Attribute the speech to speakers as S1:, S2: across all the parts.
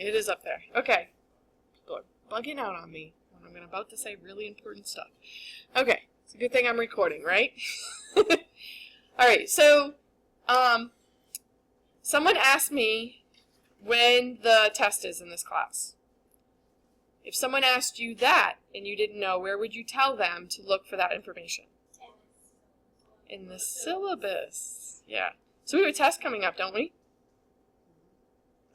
S1: It is up there. Okay. People are bugging out on me when I'm about to say really important stuff. Okay. It's a good thing I'm recording, right? Alright, so someone asked me when the test is in this class. If someone asked you that and you didn't know, where would you tell them to look for that information? In the syllabus. Yeah. So we have a test coming up, don't we?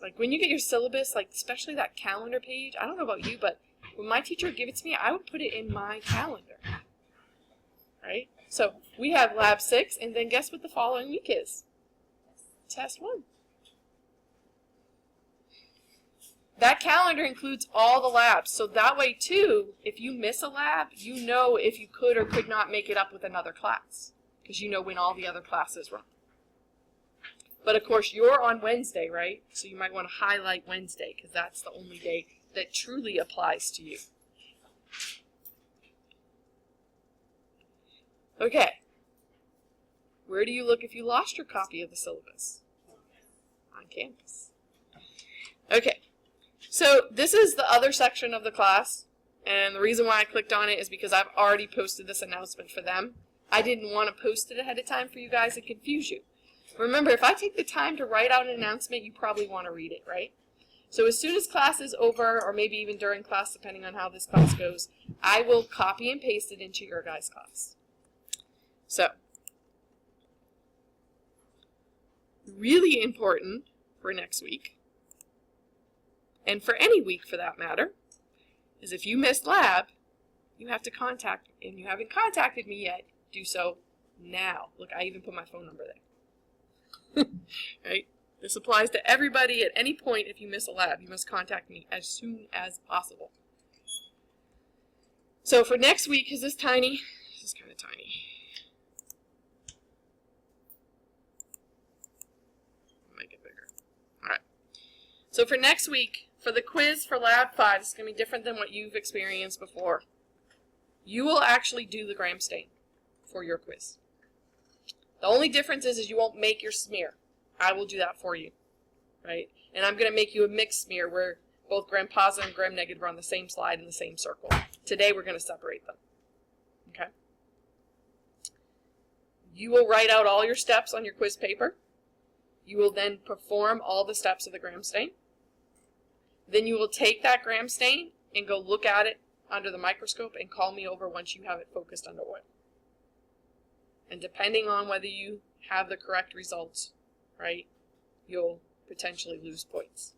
S1: Like when you get your syllabus, like especially that calendar page, I don't know about you, but when my teacher would give it to me, I would put it in my calendar. Right? So we have Lab 6, and then guess what the following week is? Test 1. That calendar includes all the labs, so that way too, if you miss a lab, you know if you could or could not make it up with another class, because you know when all the other classes run. But of course, you're on Wednesday, right? So you might want to highlight Wednesday, because that's the only day that truly applies to you. Okay. Where do you look if you lost your copy of the syllabus? On campus. Okay. So this is the other section of the class, and the reason why I clicked on it is because I've already posted this announcement for them. I didn't want to post it ahead of time for you guys and confuse you. Remember, if I take the time to write out an announcement, you probably want to read it, right? So as soon as class is over, or maybe even during class, depending on how this class goes, I will copy and paste it into your guys' class. So, really important for next week, and for any week for that matter, is if you missed lab, you have to contact me. And you haven't contacted me yet, do so now. Look, I even put my phone number there. Right? This applies to everybody at any point. If you miss a lab, you must contact me as soon as possible. So for next week, is this tiny? This is kind of tiny. Make it bigger. All right. So for next week, for the quiz for Lab 5, it's going to be different than what you've experienced before. You will actually do the gram stain for your quiz. The only difference is you won't make your smear. I will do that for you, right? And I'm going to make you a mixed smear where both gram-positive and gram-negative are on the same slide in the same circle. Today we're going to separate them, okay? You will write out all your steps on your quiz paper. You will then perform all the steps of the gram stain. Then you will take that gram stain and go look at it under the microscope and call me over once you have it focused under oil. And depending on whether you have the correct results, right, you'll potentially lose points.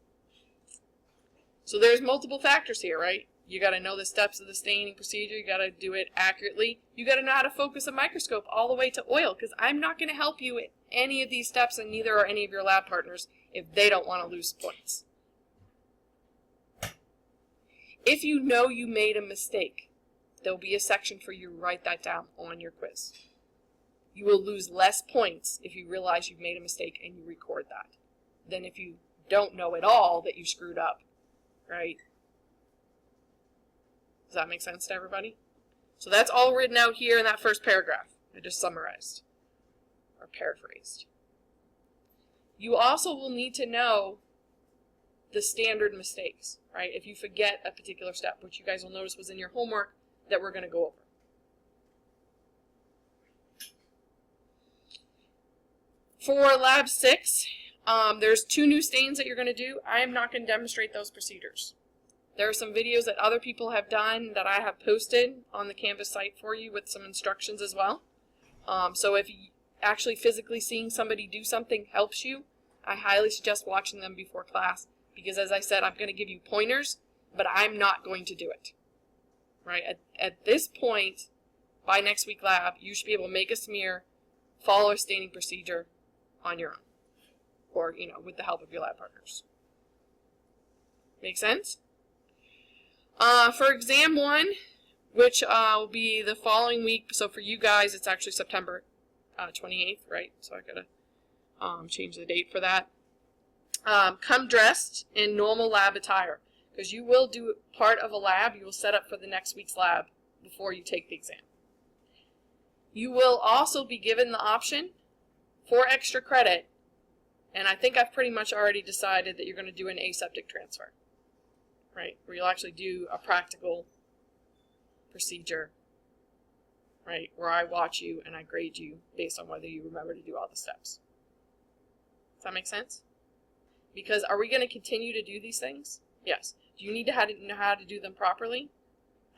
S1: So there's multiple factors here, right? You got to know the steps of the staining procedure. You got to do it accurately. You got to know how to focus a microscope all the way to oil, because I'm not going to help you at any of these steps, and neither are any of your lab partners if they don't want to lose points. If you know you made a mistake, there'll be a section for you to write that down on your quiz. You will lose less points if you realize you've made a mistake and you record that than if you don't know at all that you screwed up, right? Does that make sense to everybody? So that's all written out here in that first paragraph. I just summarized or paraphrased. You also will need to know the standard mistakes, right? If you forget a particular step, which you guys will notice was in your homework that we're going to go over. For Lab 6, there's 2 new stains that you're going to do. I am not going to demonstrate those procedures. There are some videos that other people have done that I have posted on the Canvas site for you with some instructions as well. So if actually physically seeing somebody do something helps you, I highly suggest watching them before class, because as I said, I'm going to give you pointers, but I'm not going to do it. Right? At this point, by next week lab, you should be able to make a smear, follow a staining procedure on your own, or, you know, with the help of your lab partners. Make sense? For exam 1, which will be the following week, so for you guys, it's actually September 28th, right? So I gotta change the date for that. Come dressed in normal lab attire, because you will do part of a lab. You will set up for the next week's lab before you take the exam. You will also be given the option for extra credit And I think I've pretty much already decided that you're going to do an aseptic transfer, right? Where you'll actually do a practical procedure, right? Where I watch you and I grade you based on whether you remember to do all the steps. Does that make sense? Because are we going to continue to do these things? Yes. Do you need to know how to do them properly?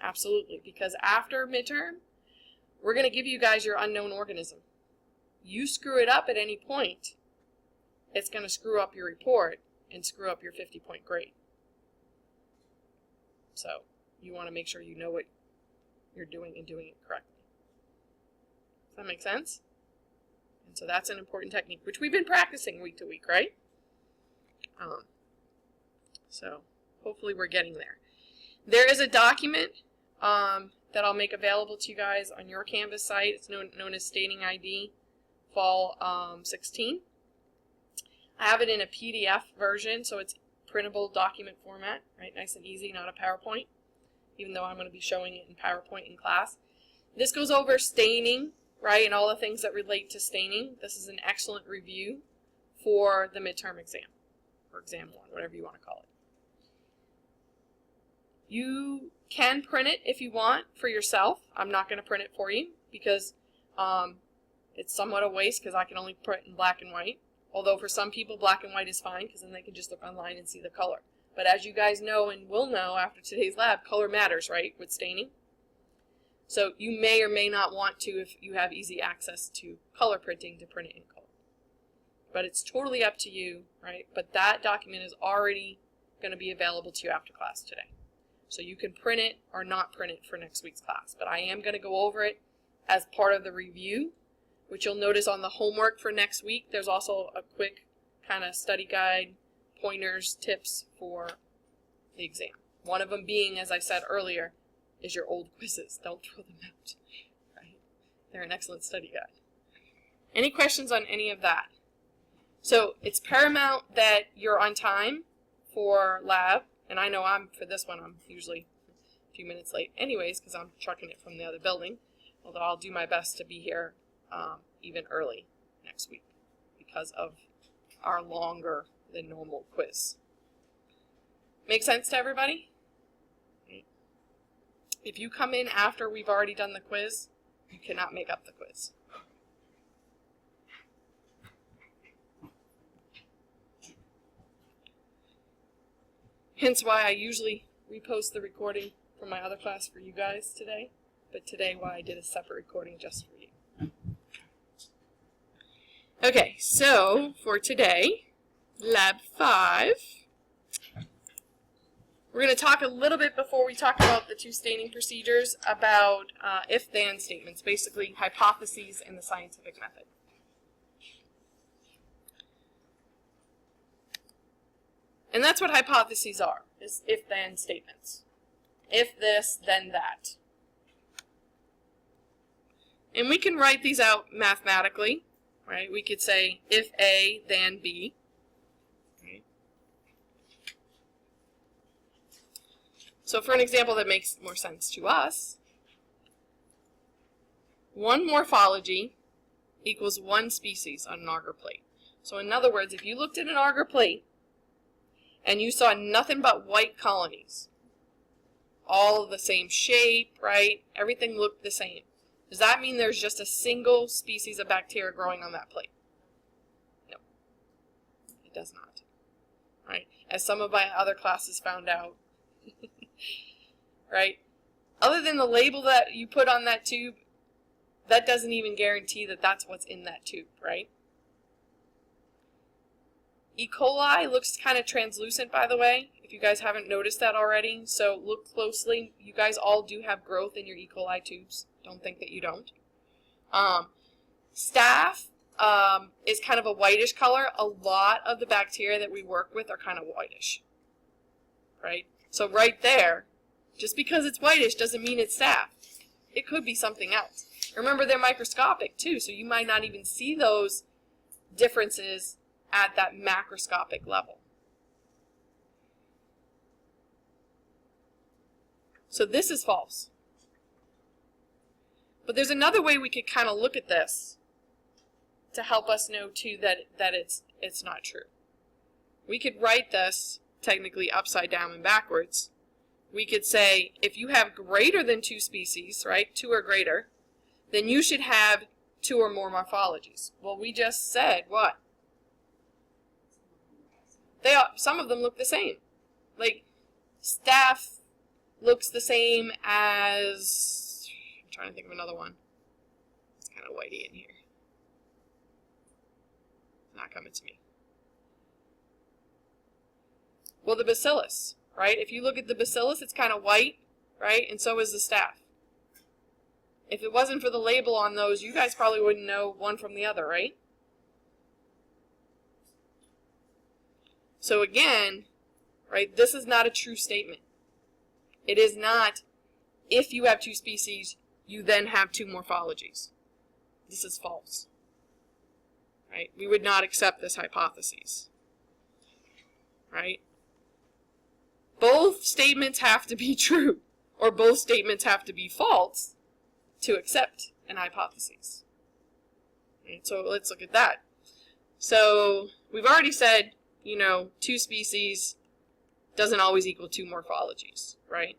S1: Absolutely. Because after midterm, we're going to give you guys your unknown organism. You screw it up at any point, it's going to screw up your report and screw up your 50-point grade. So you want to make sure you know what you're doing and doing it correctly. Does that make sense? And so that's an important technique, which we've been practicing week to week, right? So hopefully we're getting there. There is a document that I'll make available to you guys on your Canvas site. It's known as Staining ID Fall 16. I have it in a PDF version, so it's printable document format, right? Nice and easy, not a PowerPoint, even though I'm going to be showing it in PowerPoint in class. This goes over staining, right, and all the things that relate to staining. This is an excellent review for the midterm exam, or exam 1, whatever you want to call it. You can print it if you want for yourself. I'm not going to print it for you because it's somewhat a waste because I can only print in black and white. Although for some people black and white is fine because then they can just look online and see the color. But as you guys know and will know after today's lab, color matters, right, with staining. So you may or may not want to, if you have easy access to color printing, to print it in color. But it's totally up to you, right? But that document is already going to be available to you after class today. So you can print it or not print it for next week's class. But I am going to go over it as part of the review, which you'll notice on the homework for next week. There's also a quick kind of study guide, pointers, tips for the exam. One of them being, as I said earlier, is your old quizzes. Don't throw them out. Right? They're an excellent study guide. Any questions on any of that? So it's paramount that you're on time for lab. And I know for this one, I'm usually a few minutes late anyways because I'm trucking it from the other building. Although I'll do my best to be here even early next week because of our longer than normal quiz. Make sense to everybody? If you come in after we've already done the quiz, you cannot make up the quiz. Hence why I usually repost the recording from my other class for you guys today, but today why I did a separate recording just for you. Okay, so for today, Lab 5, we're going to talk a little bit before we talk about the 2 staining procedures about if-then statements, basically hypotheses in the scientific method. And that's what hypotheses are, is if-then statements. If this, then that. And we can write these out mathematically, right? We could say if A, then B. Right? So for an example that makes more sense to us, 1 morphology equals 1 species on an agar plate. So in other words, if you looked at an agar plate and you saw nothing but white colonies, all of the same shape, right? Everything looked the same. Does that mean there's just a single species of bacteria growing on that plate? No, it does not. Right? As some of my other classes found out. Right? Other than the label that you put on that tube, that doesn't even guarantee that that's what's in that tube, right? E. coli looks kind of translucent, by the way, if you guys haven't noticed that already. So look closely. You guys all do have growth in your E. coli tubes. Don't think that you don't. Staph is kind of a whitish color. A lot of the bacteria that we work with are kind of whitish, right? So right there, just because it's whitish doesn't mean it's staph. It could be something else. Remember, they're microscopic too, so you might not even see those differences at that macroscopic level. So this is false. But there's another way we could kind of look at this to help us know too that it's not true. We could write this technically upside down and backwards. We could say if you have greater than 2 species, right, 2 or greater, then you should have 2 or more morphologies. Well, we just said what? Some of them look the same. Like staph looks the same as, I'm trying to think of another one. It's kind of whitey in here. Not coming to me. Well, the bacillus, right? If you look at the bacillus, it's kind of white, right? And so is the staph. If it wasn't for the label on those, you guys probably wouldn't know one from the other, right? So again, right, this is not a true statement. It is not, if you have 2 species, you then have 2 morphologies. This is false. Right? We would not accept this hypothesis. Right? Both statements have to be true, or both statements have to be false to accept an hypothesis. Right? So let's look at that. So we've already said, 2 species doesn't always equal 2 morphologies, right?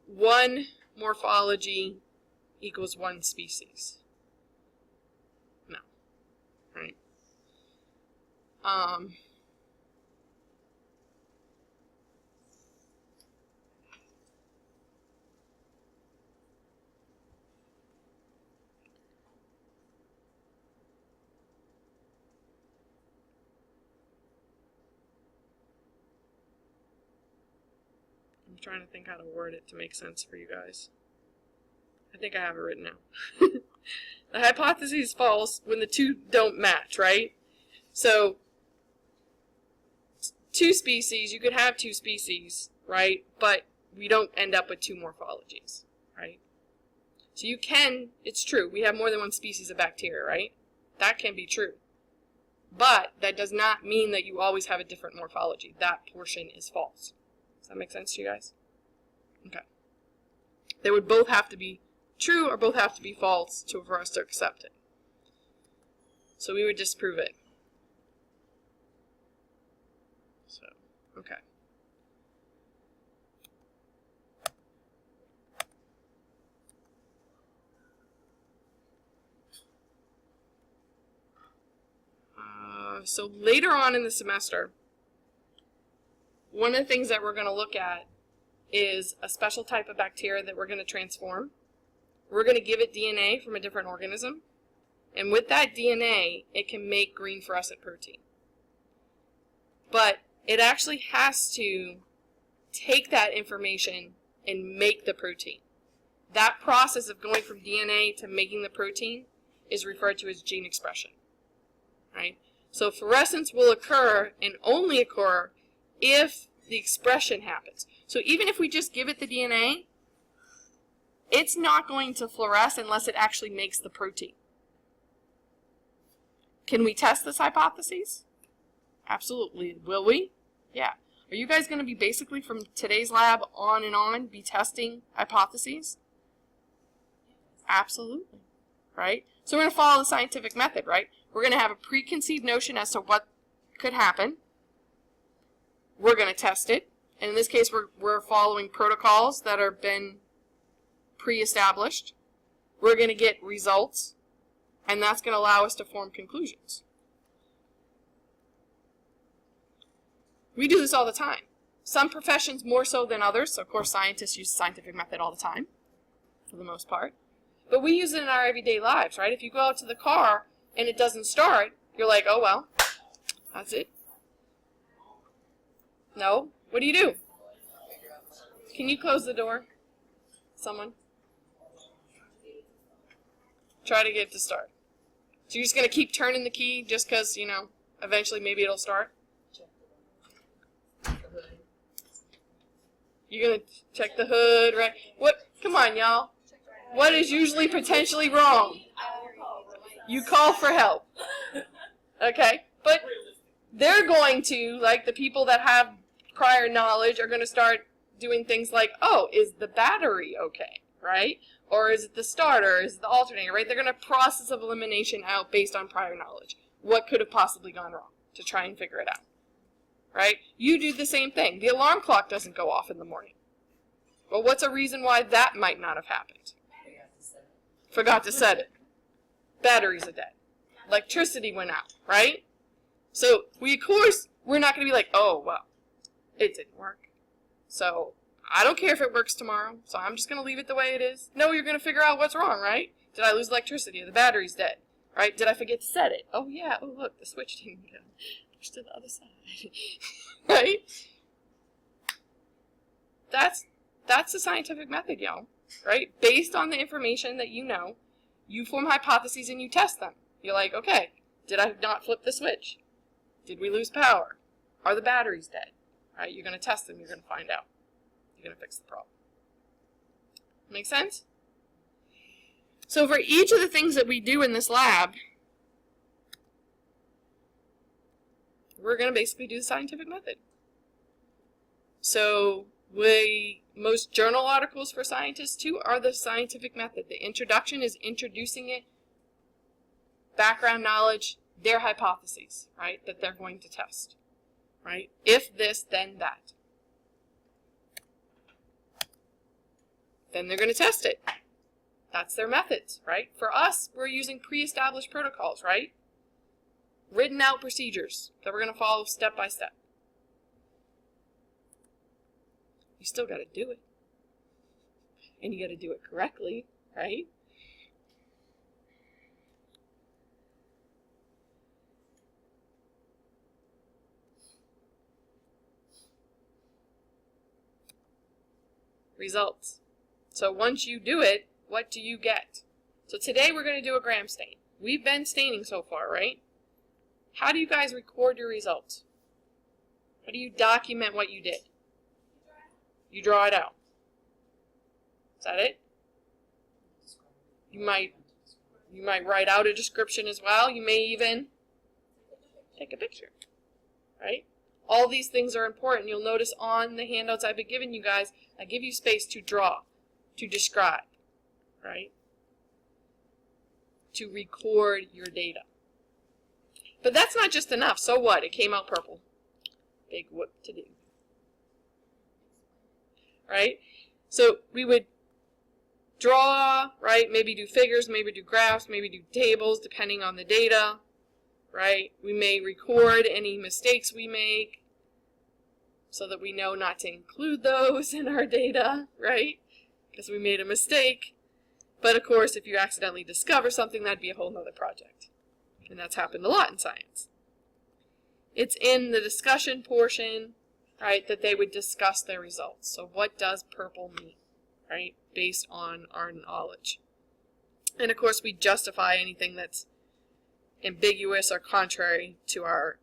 S1: 1 morphology equals 1 species. No, right? I'm trying to think how to word it to make sense for you guys. I think I have it written now. The hypothesis is false when the 2 don't match, right? So 2 species, you could have 2 species, right? But we don't end up with 2 morphologies, right? So you can, it's true, we have more than 1 species of bacteria, right? That can be true. But that does not mean that you always have a different morphology. That portion is false. Does that make sense to you guys? Okay. They would both have to be true or both have to be false for us to accept it. So we would disprove it. So, okay. So later on in the semester, one of the things that we're going to look at is a special type of bacteria that we're going to transform. We're going to give it DNA from a different organism. And with that DNA, it can make green fluorescent protein. But it actually has to take that information and make the protein. That process of going from DNA to making the protein is referred to as gene expression. Right? So fluorescence will occur and only occur if the expression happens. So even if we just give it the DNA, it's not going to fluoresce unless it actually makes the protein. Can we test this hypothesis? Absolutely. Will we? Yeah. Are you guys going to be basically from today's lab on be testing hypotheses? Absolutely. Right? So we're going to follow the scientific method, right? We're going to have a preconceived notion as to what could happen. We're going to test it. And in this case, we're following protocols that have been pre-established. We're going to get results, and that's going to allow us to form conclusions. We do this all the time. Some professions more so than others. So of course, scientists use the scientific method all the time, for the most part. But we use it in our everyday lives, right? If you go out to the car and it doesn't start, you're like, oh well, that's it. No? What do? Can you close the door? Someone? Try to get it to start. So you're just going to keep turning the key just because, eventually maybe it'll start? You're going to check the hood, right? What? Come on, y'all. What is usually potentially wrong? You call for help. Okay? But they're going to, like the people that have prior knowledge, are going to start doing things like, oh, is the battery okay? Right? Or is it the starter? Is it the alternator, right? They're going to process of elimination out based on prior knowledge. What could have possibly gone wrong to try and figure it out, right? You do the same thing. The alarm clock doesn't go off in the morning. Well, what's a reason why that might not have happened? Forgot to set it. Batteries are dead. Electricity went out, right? So, of course, we're not going to be like, oh, well, it didn't work. So, I don't care if it works tomorrow, so I'm just going to leave it the way it is. No, you're going to figure out what's wrong, right? Did I lose electricity? The battery's dead, right? Did I forget to set it? Oh, yeah. Oh, look, the switch didn't go. Push to the other side, right? That's the scientific method, y'all, right? Based on the information that you know, you form hypotheses and you test them. You're like, okay, did I not flip the switch? Did we lose power? Are the batteries dead? Right? You're going to test them. You're going to find out. You're going to fix the problem. Make sense? So for each of the things that we do in this lab, we're going to basically do the scientific method. So most journal articles for scientists too are the scientific method. The introduction is introducing it, background knowledge, their hypotheses, right, that they're going to test, right? If this, then that. Then they're going to test it. That's their methods, right? For us, we're using pre-established protocols, right? Written out procedures that we're going to follow step by step. You still got to do it. And you got to do it correctly, right? Results. So once you do it, what do you get? So today we're going to do a gram stain. We've been staining so far, right? How do you guys record your results? How do you document what you did? You draw it out. Is that it? You might write out a description as well. You may even take a picture, right? All these things are important. You'll notice on the handouts I've been giving you guys, I give you space to draw, to describe, right? To record your data. But that's not just enough. So what? It came out purple. Big whoop to do. Right? So we would draw, right? Maybe do figures, maybe do graphs, maybe do tables, depending on the data, right? We may record any mistakes we make so that we know not to include those in our data, right? Because we made a mistake. But of course, if you accidentally discover something, that'd be a whole nother project. And that's happened a lot in science. It's in the discussion portion, right, that they would discuss their results. So what does purple mean, right, based on our knowledge? And of course, we justify anything that's ambiguous or contrary to our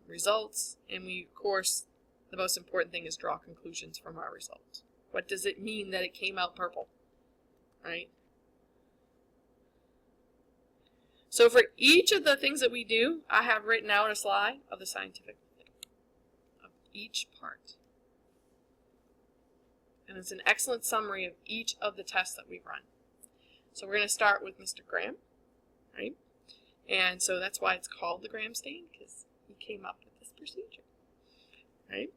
S1: results. And we, of course, the most important thing is draw conclusions from our results. What does it mean that it came out purple, right? So for each of the things that we do, I have written out a slide of the scientific method of each part. And it's an excellent summary of each of the tests that we've run. So we're going to start with Mr. Graham, right? And so that's why it's called the Graham stain, because he came up with this procedure, right?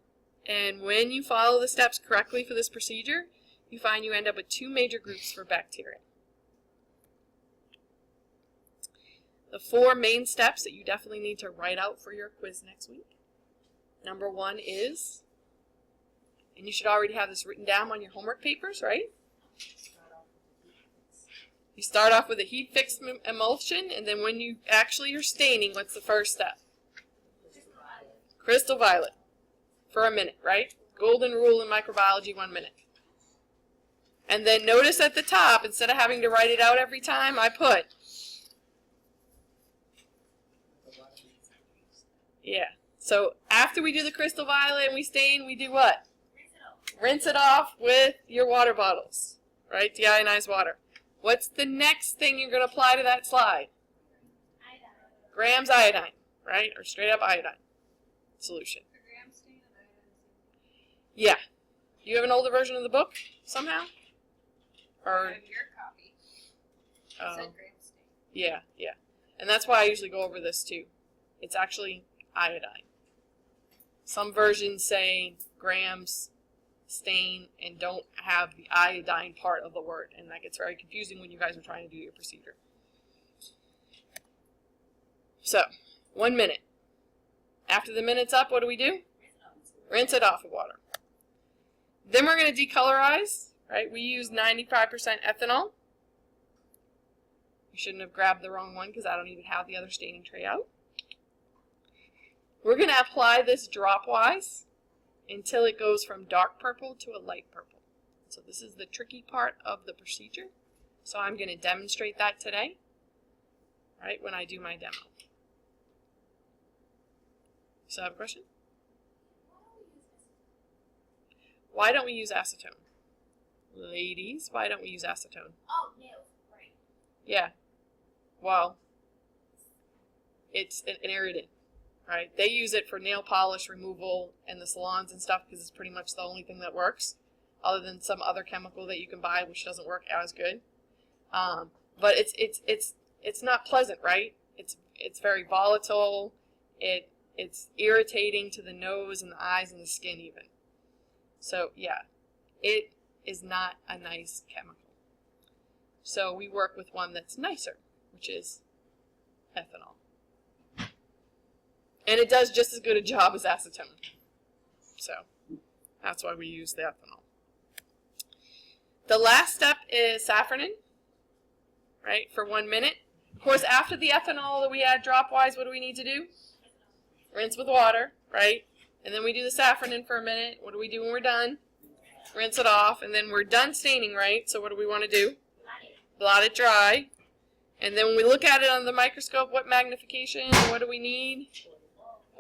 S1: And when you follow the steps correctly for this procedure, you find you end up with two major groups for bacteria. The four main steps that you definitely need to write out for your quiz next week. Number one is, and you should already have this written down on your homework papers, right? You start off with a heat-fixed emulsion, and then when you actually are staining, what's the first step? Crystal violet. For a minute, right? Golden rule in microbiology, 1 minute. And then notice at the top, instead of having to write it out every time, I put, yeah. So after we do the crystal violet and we stain, we do what? Rinse it off with your water bottles, right? Deionized water. What's the next thing you're going to apply to that slide? Iodine. Graham's iodine, right? Or straight up iodine solution. Yeah. Do you have an older version of the book somehow? Or,
S2: your copy.
S1: yeah. And that's why I usually go over this too. It's actually iodine. Some versions say grams stain and don't have the iodine part of the word, and that gets very confusing when you guys are trying to do your procedure. So, 1 minute. After the minute's up, what do? Rinse it off with water. Then we're going to decolorize, right? We use 95% ethanol. You shouldn't have grabbed the wrong one because I don't even have the other staining tray out. We're going to apply this dropwise until it goes from dark purple to a light purple. So this is the tricky part of the procedure. So I'm going to demonstrate that today, right, when I do my demo. So I have a question? Why don't we use acetone? Ladies, why don't we use acetone?
S2: Oh, nails, right.
S1: Yeah. Well, it's an irritant, right? They use it for nail polish removal in the salons and stuff because it's pretty much the only thing that works, other than some other chemical that you can buy which doesn't work as good. But it's not pleasant, right? It's very volatile. It's irritating to the nose and the eyes and the skin even. So yeah, it is not a nice chemical. So we work with one that's nicer, which is ethanol. And it does just as good a job as acetone. So that's why we use the ethanol. The last step is safranin, right, for 1 minute. Of course, after the ethanol that we add dropwise, what do we need to do? Rinse with water, right? And then we do the safranin for a minute. What do we do when we're done? Rinse it off. And then we're done staining, right? So what do we want to do? Blot it dry. And then when we look at it under the microscope, what magnification? What do we need?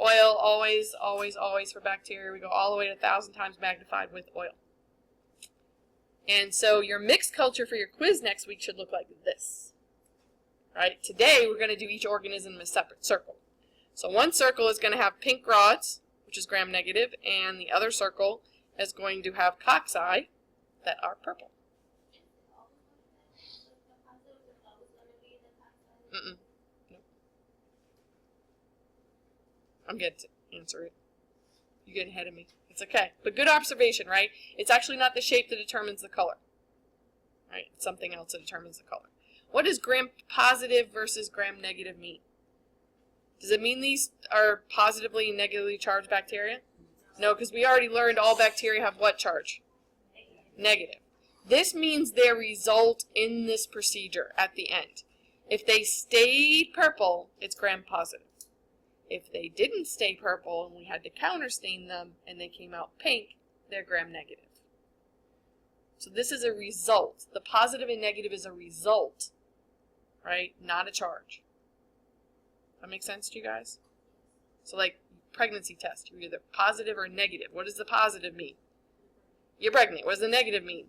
S1: Oil, always, always, always for bacteria. We go all the way to 1,000 times magnified with oil. And so your mixed culture for your quiz next week should look like this. Right? Today we're going to do each organism in a separate circle. So one circle is going to have pink rods, which is gram-negative, and the other circle is going to have cocci that are purple. Nope. I'm getting to answer it. You're getting ahead of me. It's okay. But good observation, right? It's actually not the shape that determines the color. Right? It's something else that determines the color. What does gram-positive versus gram-negative mean? Does it mean these are positively and negatively charged bacteria? No, because we already learned all bacteria have what charge? Negative. This means their result in this procedure at the end. If they stayed purple, it's gram-positive. If they didn't stay purple and we had to counterstain them and they came out pink, they're gram-negative. So this is a result. The positive and negative is a result, right? Not a charge. That make sense to you guys? So like pregnancy test, you're either positive or negative. What does the positive mean? You're pregnant. What does the negative mean?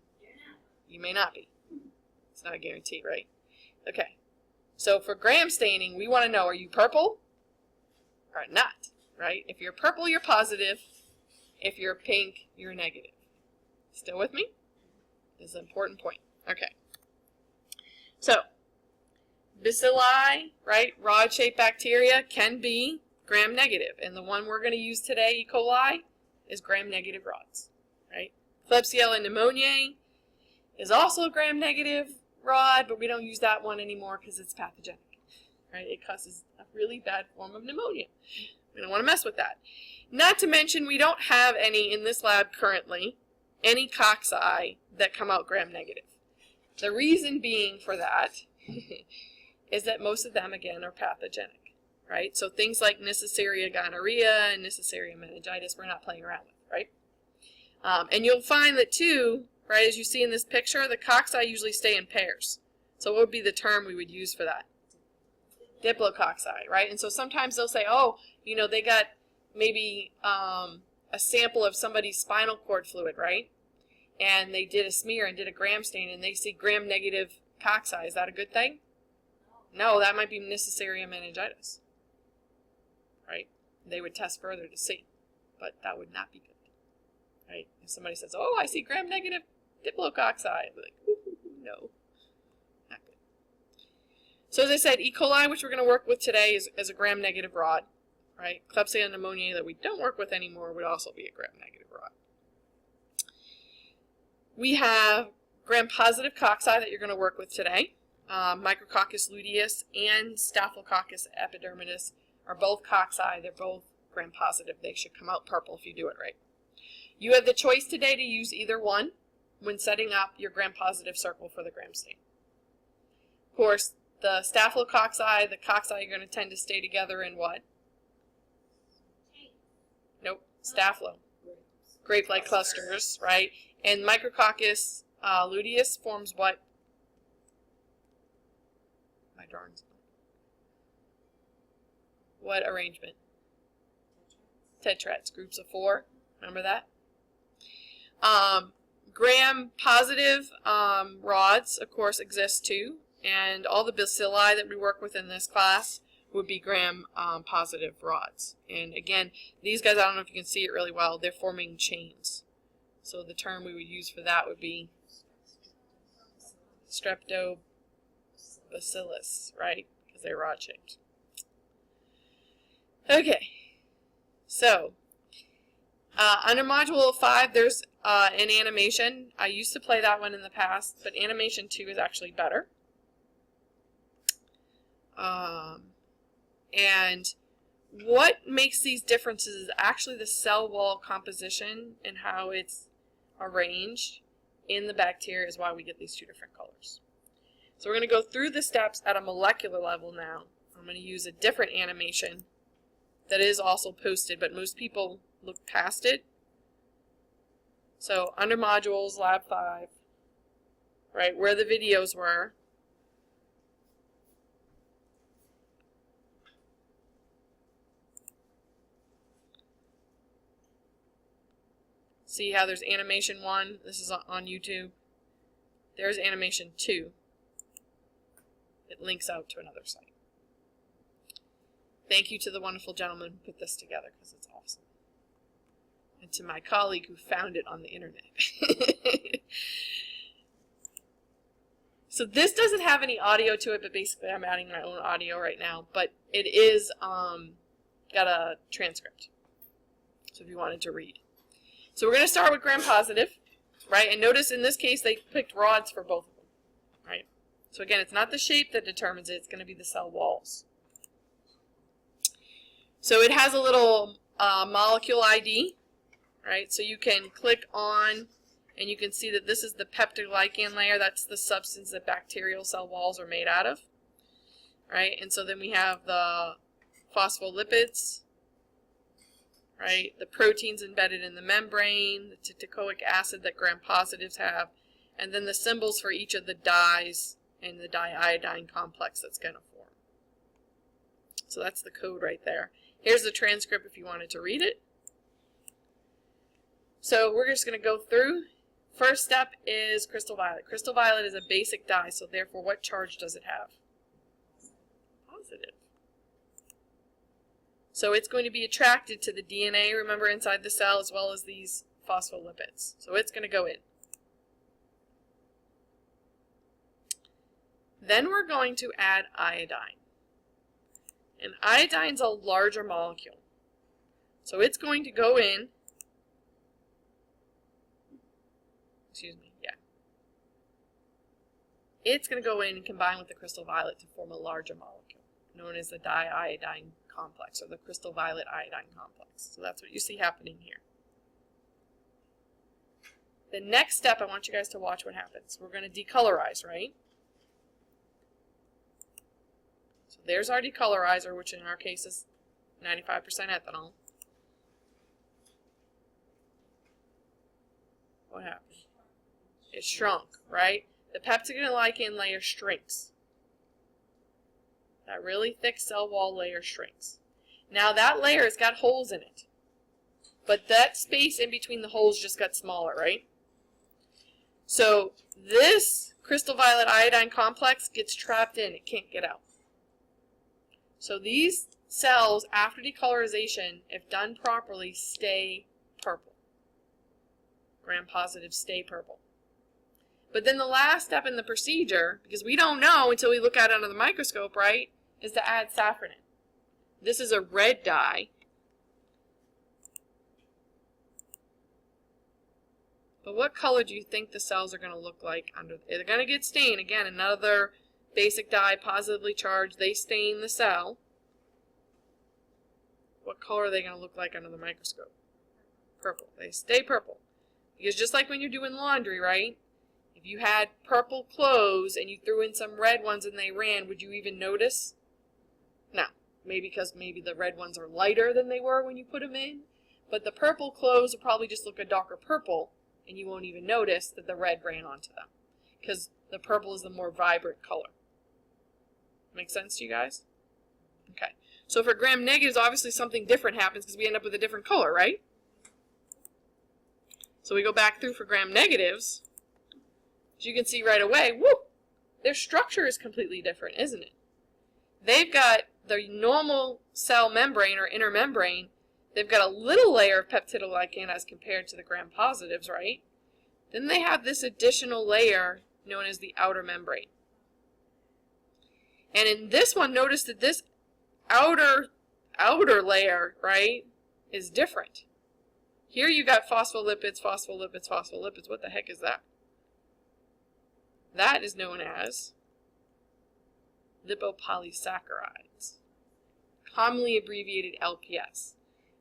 S1: You may not be. It's not a guarantee, right? Okay. So for gram staining, we want to know, are you purple or not, right? If you're purple, you're positive. If you're pink, you're negative. Still with me? This is an important point. Okay. So, bacilli, right, rod-shaped bacteria can be gram-negative. And the one we're going to use today, E. coli, is gram-negative rods, right? Klebsiella pneumoniae is also a gram-negative rod, but we don't use that one anymore because it's pathogenic, right? It causes a really bad form of pneumonia. We don't want to mess with that. Not to mention, we don't have any in this lab currently, any cocci that come out gram-negative. The reason being for that is that most of them, again, are pathogenic, right? So things like Neisseria gonorrhea and Neisseria meningitis we're not playing around with, right? And you'll find that, too, right, as you see in this picture, the cocci usually stay in pairs. So what would be the term we would use for that? Diplococci, right? And so sometimes they'll say, oh, you know, they got maybe a sample of somebody's spinal cord fluid, right? And they did a smear and did a gram stain, and they see gram-negative cocci. Is that a good thing? No, that might be Neisseria meningitis, right? They would test further to see, but that would not be good, right? If somebody says, oh, I see gram-negative diplococci, I'd be like, ooh, no. Not good. So as I said, E. coli, which we're going to work with today, is a gram-negative rod. Right? Klebsiella pneumoniae that we don't work with anymore would also be a gram-negative rod. We have gram-positive cocci that you're going to work with today. Micrococcus luteus and Staphylococcus epidermidis are both cocci. They're both gram-positive. They should come out purple if you do it right. You have the choice today to use either one when setting up your gram-positive circle for the gram stain. Of course, the Staphylococci, the cocci are going to tend to stay together in what? Nope, staphylo. Grape-like clusters, right? And Micrococcus luteus forms what? My drawings. What arrangement? Tetrads, groups of 4. Remember that? Gram-positive rods, of course, exist too. And all the bacilli that we work with in this class would be gram-positive rods. And again, these guys, I don't know if you can see it really well, they're forming chains. So the term we would use for that would be streptobacillus, right? Because they're rod-shaped. Okay, so under Module 5, there's an animation. I used to play that one in the past, but animation 2 is actually better. And what makes these differences is actually the cell wall composition and how it's arranged in the bacteria is why we get these 2 different colors. So we're going to go through the steps at a molecular level now. I'm going to use a different animation that is also posted, but most people look past it. So under modules, lab 5, right, where the videos were. See how there's animation 1, this is on YouTube. There's animation 2. It links out to another site. Thank you to the wonderful gentleman who put this together because it's awesome. And to my colleague who found it on the internet. So this doesn't have any audio to it, but basically I'm adding my own audio right now. But it is got a transcript. So if you wanted to read. So we're going to start with gram-positive, right? And notice in this case they picked rods for both of them, right? So again, it's not the shape that determines it. It's going to be the cell walls. So it has a little molecule ID, right? So you can click on, and you can see that this is the peptidoglycan layer. That's the substance that bacterial cell walls are made out of, right? And so then we have the phospholipids, right? The proteins embedded in the membrane, the teichoic acid that gram-positives have, and then the symbols for each of the dyes and the diiodine complex that's going to form. So that's the code right there. Here's the transcript if you wanted to read it. So we're just going to go through. First step is crystal violet. Crystal violet is a basic dye, so therefore what charge does it have? Positive. So it's going to be attracted to the DNA, remember, inside the cell, as well as these phospholipids. So it's going to go in. Then we're going to add iodine. And iodine's a larger molecule. So it's going to go in, It's going to go in and combine with the crystal violet to form a larger molecule, known as the diiodine complex, or the crystal violet iodine complex. So that's what you see happening here. The next step, I want you guys to watch what happens. We're going to decolorize, right? So there's our decolorizer, which in our case is 95% ethanol. What happened? It shrunk, right? The peptidoglycan layer shrinks. That really thick cell wall layer shrinks. Now that layer has got holes in it. But that space in between the holes just got smaller, right? So this crystal violet iodine complex gets trapped in. It can't get out. So these cells, after decolorization, if done properly, stay purple. Gram-positive stay purple. But then the last step in the procedure, because we don't know until we look at it under the microscope, right, is to add safranin. This is a red dye. But what color do you think the cells are going to look like under? They're going to get stained. Again, another basic dye, positively charged. They stain the cell. What color are they going to look like under the microscope? Purple. They stay purple. Because just like when you're doing laundry, right? If you had purple clothes and you threw in some red ones and they ran, would you even notice? No. Maybe because maybe the red ones are lighter than they were when you put them in. But the purple clothes will probably just look a darker purple, and you won't even notice that the red ran onto them. Because the purple is the more vibrant color. Make sense to you guys? Okay. So for gram negatives, obviously something different happens because we end up with a different color, right? So we go back through for gram negatives. As you can see right away, whoop, their structure is completely different, isn't it? They've got the normal cell membrane or inner membrane. They've got a little layer of peptidoglycan as compared to the gram positives, right? Then they have this additional layer known as the outer membrane. And in this one, notice that this outer layer, right, is different. Here you got phospholipids, phospholipids, phospholipids. What the heck is that? That is known as lipopolysaccharides, commonly abbreviated LPS.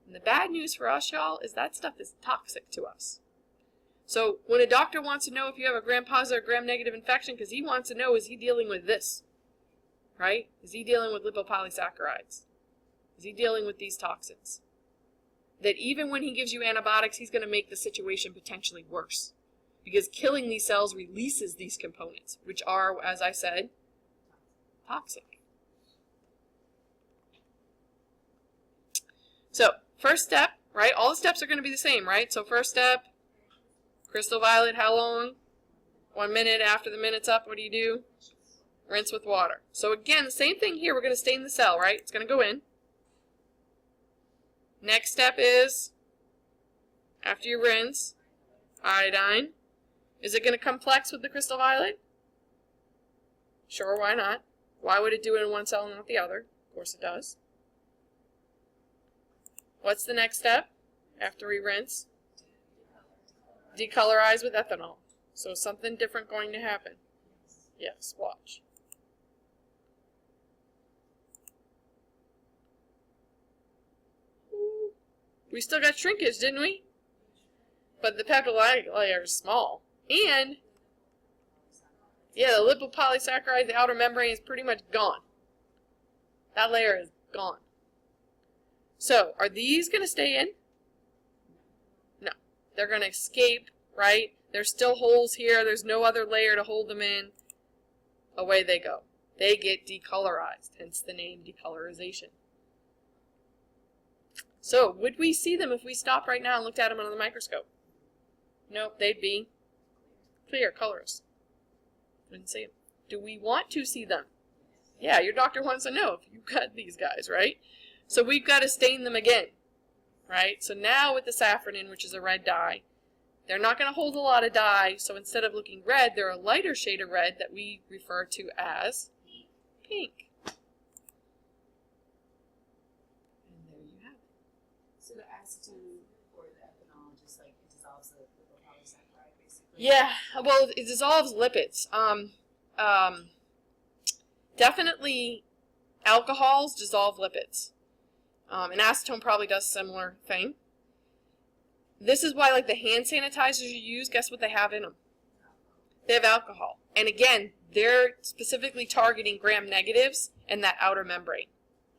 S1: And the bad news for us, y'all, is that stuff is toxic to us. So when a doctor wants to know if you have a gram-positive or gram-negative infection, because he wants to know, is he dealing with this? Right? Is he dealing with lipopolysaccharides? Is he dealing with these toxins? That even when he gives you antibiotics, he's going to make the situation potentially worse. Because killing these cells releases these components, which are, as I said, toxic. So, first step, right? All the steps are going to be the same, right? So first step, crystal violet, how long? 1 minute. After the minute's up, what do you do? Rinse with water. So again, the same thing here. We're going to stain the cell, right? It's going to go in. Next step is, after you rinse, iodine. Is it going to complex with the crystal violet? Sure, why not? Why would it do it in one cell and not the other? Of course it does. What's the next step after we rinse? Decolorize with ethanol. So something different going to happen. Yes, watch. We still got shrinkage, didn't we? But the peptidoglycan layer is small. And, yeah, the lipopolysaccharide, the outer membrane is pretty much gone. That layer is gone. So, are these going to stay in? No. They're going to escape, right? There's still holes here. There's no other layer to hold them in. Away they go. They get decolorized, hence the name decolorization. So, would we see them if we stopped right now and looked at them under the microscope? Nope, they'd be clear, colors. Wouldn't see them. Do we want to see them? Yeah, your doctor wants to know if you've got these guys, right? So we've got to stain them again, right? So now with the safranin, which is a red dye, they're not going to hold a lot of dye, so instead of looking red, they're a lighter shade of red that we refer to as pink. And there you have it.
S3: So the acetone or the ethanol just like it dissolves the lipopolysaccharide basically?
S1: Yeah, well, it dissolves lipids. Definitely alcohols dissolve lipids. And acetone probably does a similar thing. This is why, like, the hand sanitizers you use, guess what they have in them? They have alcohol. And again, they're specifically targeting gram negatives and that outer membrane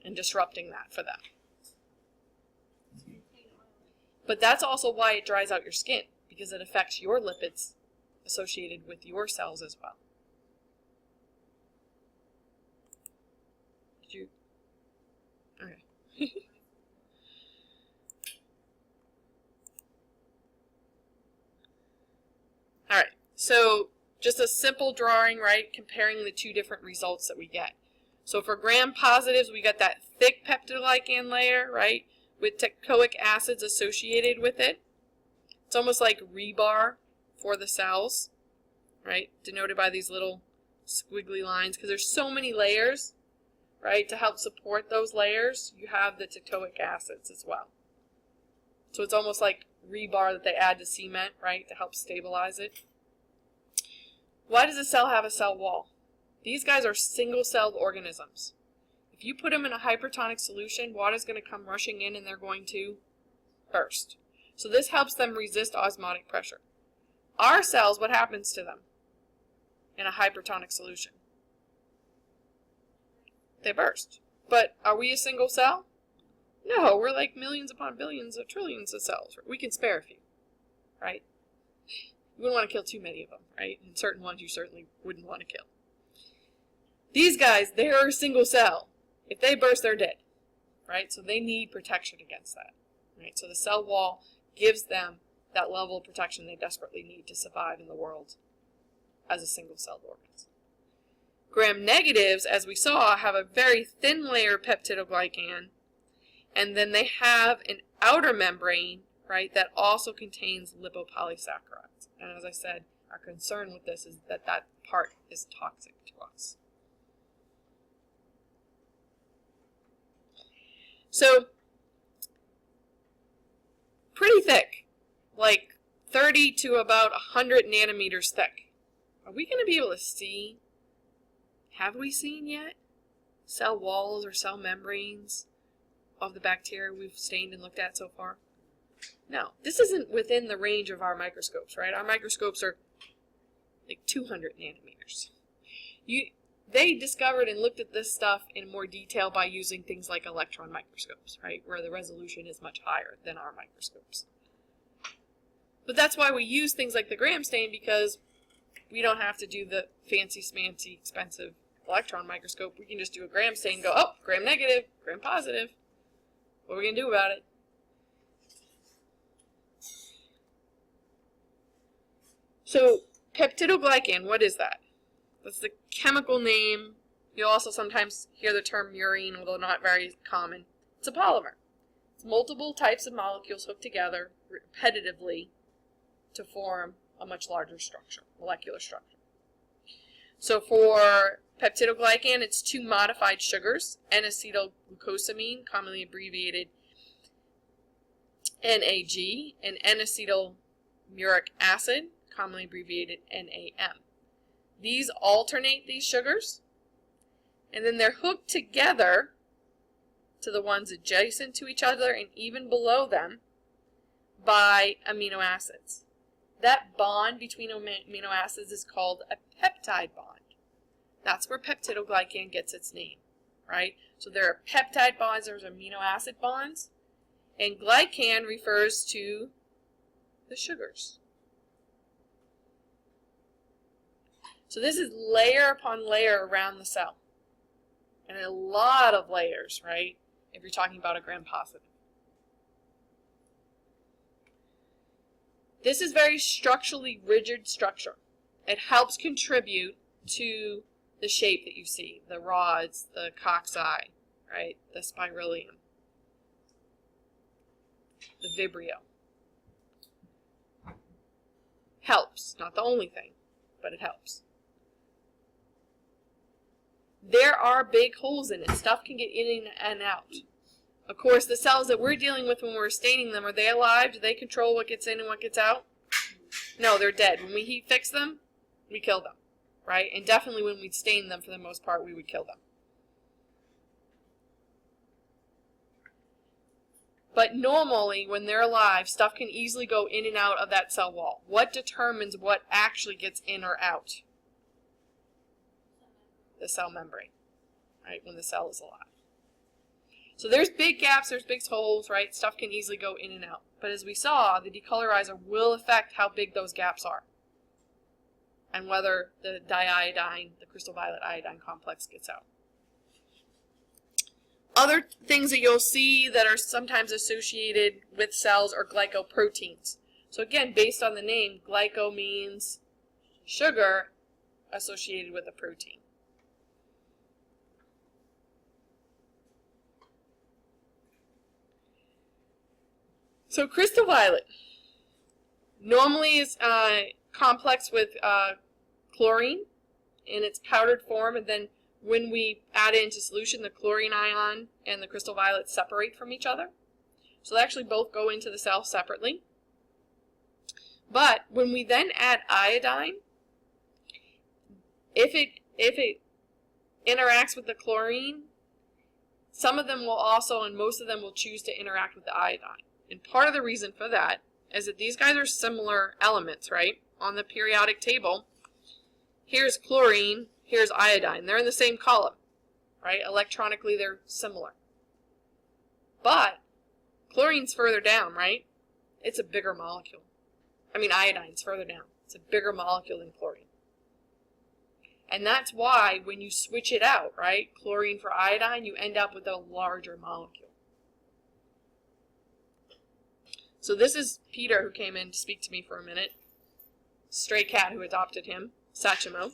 S1: and disrupting that for them. But that's also why it dries out your skin, because it affects your lipids associated with your cells as well. Did you? Okay. All right, so just a simple drawing, right, comparing the two different results that we get. So for gram positives, we got that thick peptidoglycan layer, right, with teichoic acids associated with it. It's almost like rebar for the cells. right? Denoted by these little squiggly lines, because there's so many layers, right? To help support those layers, you have the tactoic acids as well. So it's almost like rebar that they add to cement, right, to help stabilize it. Why does a cell have a cell wall? These guys are single-celled organisms. If you put them in a hypertonic solution, water's going to come rushing in and they're going to burst. So this helps them resist osmotic pressure. Our cells, what happens to them in a hypertonic solution? They burst. But are we a single cell? No, we're like millions upon billions of trillions of cells. We can spare a few, right? You wouldn't want to kill too many of them, right? And certain ones you certainly wouldn't want to kill. These guys, they are a single cell. If they burst, they're dead, right? So they need protection against that, right? So the cell wall gives them that level of protection they desperately need to survive in the world as a single-celled organism. Gram-negatives, as we saw, have a very thin layer of peptidoglycan, and then they have an outer membrane, right, that also contains lipopolysaccharides. And as I said, our concern with this is that that part is toxic to us. So, pretty thick, like 30 to about 100 nanometers thick. Are we going to be able to see, have we seen yet, cell walls or cell membranes of the bacteria we've stained and looked at so far? No, this isn't within the range of our microscopes, right? Our microscopes are like 200 nanometers. They discovered and looked at this stuff in more detail by using things like electron microscopes, right? Where the resolution is much higher than our microscopes. But that's why we use things like the gram stain, because we don't have to do the fancy smancy expensive electron microscope. We can just do a gram stain and go, oh, gram negative, gram positive. What are we going to do about it? So, peptidoglycan, what is that? That's the chemical name. You'll also sometimes hear the term murine, although not very common. It's a polymer. It's multiple types of molecules hooked together repetitively to form a much larger structure, molecular structure. So for peptidoglycan, it's two modified sugars, N-acetylglucosamine, commonly abbreviated NAG, and N-acetylmuric acid, commonly abbreviated NAM. These alternate these sugars, and then they're hooked together to the ones adjacent to each other and even below them by amino acids. That bond between amino acids is called a peptide bond. That's where peptidoglycan gets its name, right? So there are peptide bonds, there's amino acid bonds, and glycan refers to the sugars. So this is layer upon layer around the cell. And a lot of layers, right, if you're talking about a gram-positive. This is very structurally rigid structure. It helps contribute to the shape that you see, the rods, the cocci, right, the spirillum, the vibrio. Helps, not the only thing, but it helps. There are big holes in it. Stuff can get in and out. Of course, the cells that we're dealing with when we're staining them, are they alive? Do they control what gets in and what gets out? No, they're dead. When we heat fix them, we kill them, right? And definitely when we stain them, for the most part, we would kill them. But normally, when they're alive, stuff can easily go in and out of that cell wall. What determines what actually gets in or out? The cell membrane, right, when the cell is alive. So there's big gaps, there's big holes, right? Stuff can easily go in and out. But as we saw, the decolorizer will affect how big those gaps are and whether the diiodine, the crystal violet iodine complex gets out. Other things that you'll see that are sometimes associated with cells are glycoproteins. So again, based on the name, glyco means sugar associated with a protein. So crystal violet normally is complex with chlorine in its powdered form, and then when we add it into solution, the chlorine ion and the crystal violet separate from each other. So they actually both go into the cell separately. But when we then add iodine, if it interacts with the chlorine, some of them will also, and most of them will choose to interact with the iodine. And part of the reason for that is that these guys are similar elements, right? On the periodic table, here's chlorine, here's iodine. They're in the same column, right? Electronically, they're similar. But chlorine's further down, right? It's a bigger molecule. Iodine's further down. It's a bigger molecule than chlorine. And that's why when you switch it out, right, chlorine for iodine, you end up with a larger molecule. So this is Peter, who came in to speak to me for a minute. Stray cat who adopted him, Sachimo.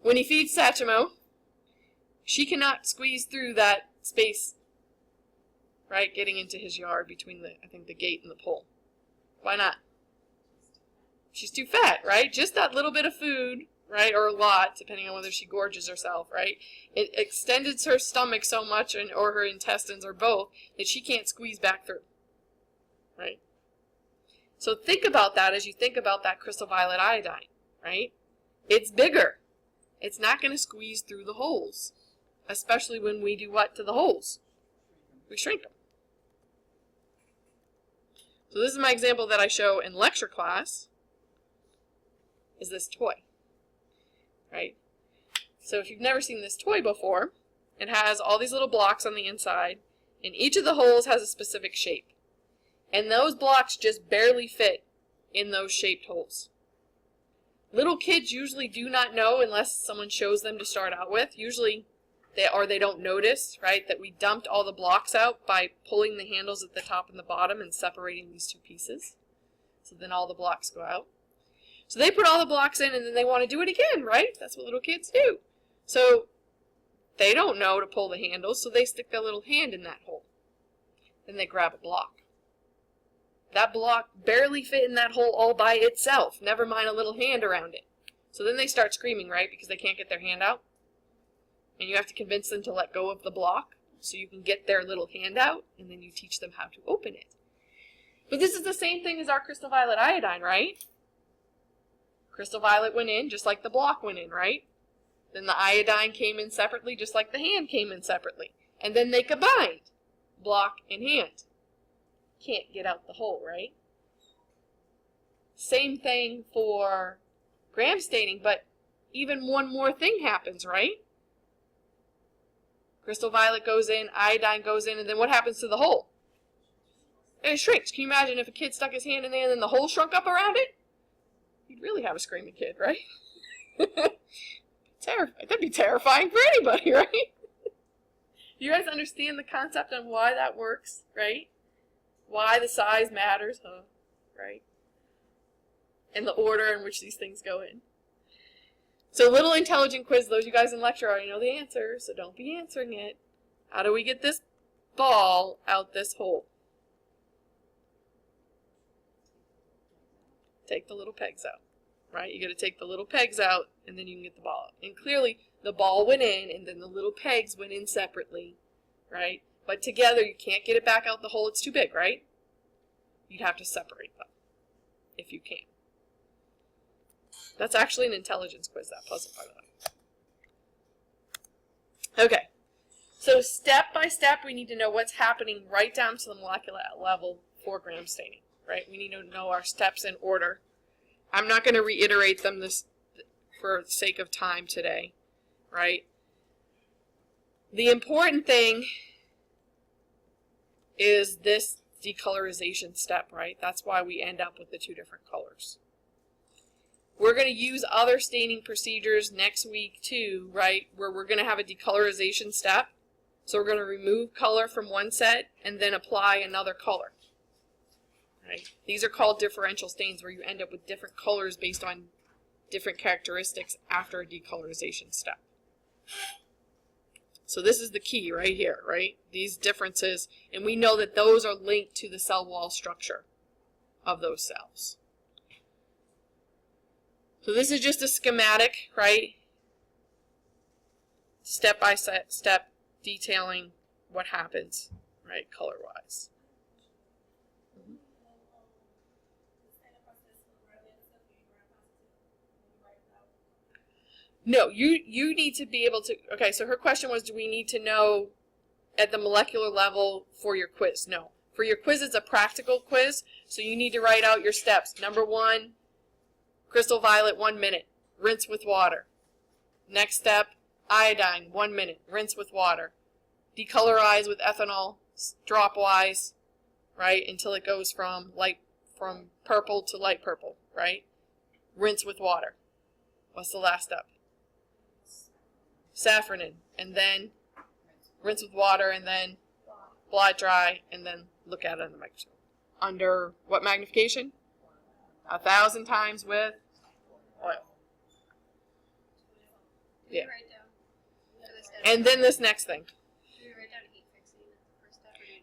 S1: When he feeds Sachimo, she cannot squeeze through that space, right, getting into his yard between the gate and the pole. Why not? She's too fat, right? Just that little bit of food, right, or a lot, depending on whether she gorges herself, right? It extended her stomach so much, or her intestines, or both, that she can't squeeze back through, right? So think about that as you think about that crystal violet iodine, right? It's bigger. It's not going to squeeze through the holes, especially when we do what to the holes? We shrink them. So this is my example that I show in lecture class, is this toy, right? So if you've never seen this toy before, it has all these little blocks on the inside, and each of the holes has a specific shape. And those blocks just barely fit in those shaped holes. Little kids usually do not know unless someone shows them to start out with. Usually they don't notice, right, that we dumped all the blocks out by pulling the handles at the top and the bottom and separating these two pieces. So then all the blocks go out. So they put all the blocks in, and then they want to do it again, right? That's what little kids do. So they don't know to pull the handles, so they stick their little hand in that hole. Then they grab a block. That block barely fit in that hole all by itself, never mind a little hand around it. So then they start screaming, right, because they can't get their hand out. And you have to convince them to let go of the block so you can get their little hand out, and then you teach them how to open it. But this is the same thing as our crystal violet iodine, right? Crystal violet went in just like the block went in, right? Then the iodine came in separately just like the hand came in separately. And then they combined, block and hand. Can't get out the hole, right? Same thing for gram staining, but even one more thing happens, right? Crystal violet goes in, iodine goes in, and then what happens to the hole? It shrinks. Can you imagine if a kid stuck his hand in there and then the hole shrunk up around it? You'd really have a screaming kid, right? That'd be terrifying for anybody, right? You guys understand the concept on why that works, right? Why the size matters, right? And the order in which these things go in. So little intelligent quiz, those of you guys in lecture already know the answer, so don't be answering it. How do we get this ball out this hole? Take the little pegs out, right? You got to take the little pegs out, and then you can get the ball out. And clearly, the ball went in, and then the little pegs went in separately, right? But together, you can't get it back out the hole. It's too big, right? You'd have to separate them, if you can. That's actually an intelligence quiz, that puzzle, by the way. Okay, so step by step, we need to know what's happening right down to the molecular level for gram staining, right? We need to know our steps in order. I'm not going to reiterate them for the sake of time today, right? The important thing is this decolorization step, right? That's why we end up with the two different colors. We're going to use other staining procedures next week too, right, where we're going to have a decolorization step. So we're going to remove color from one set and then apply another color. Right? These are called differential stains, where you end up with different colors based on different characteristics after a decolorization step. So this is the key right here, right? These differences, and we know that those are linked to the cell wall structure of those cells. So this is just a schematic, right? Step by step detailing what happens, right, color-wise. No, you need to be able to, okay, so her question was, do we need to know at the molecular level for your quiz? No. For your quiz, it's a practical quiz, so you need to write out your steps. Number 1, crystal violet, 1 minute, rinse with water. Next step, iodine, 1 minute, rinse with water. Decolorize with ethanol, dropwise, right, until it goes from purple to light purple, right? Rinse with water. What's the last step? Saffronin, and then rinse with water, and then blot dry, and then look at it on the microscope. Under what magnification? 1,000 times with oil. Yeah. And then this next thing.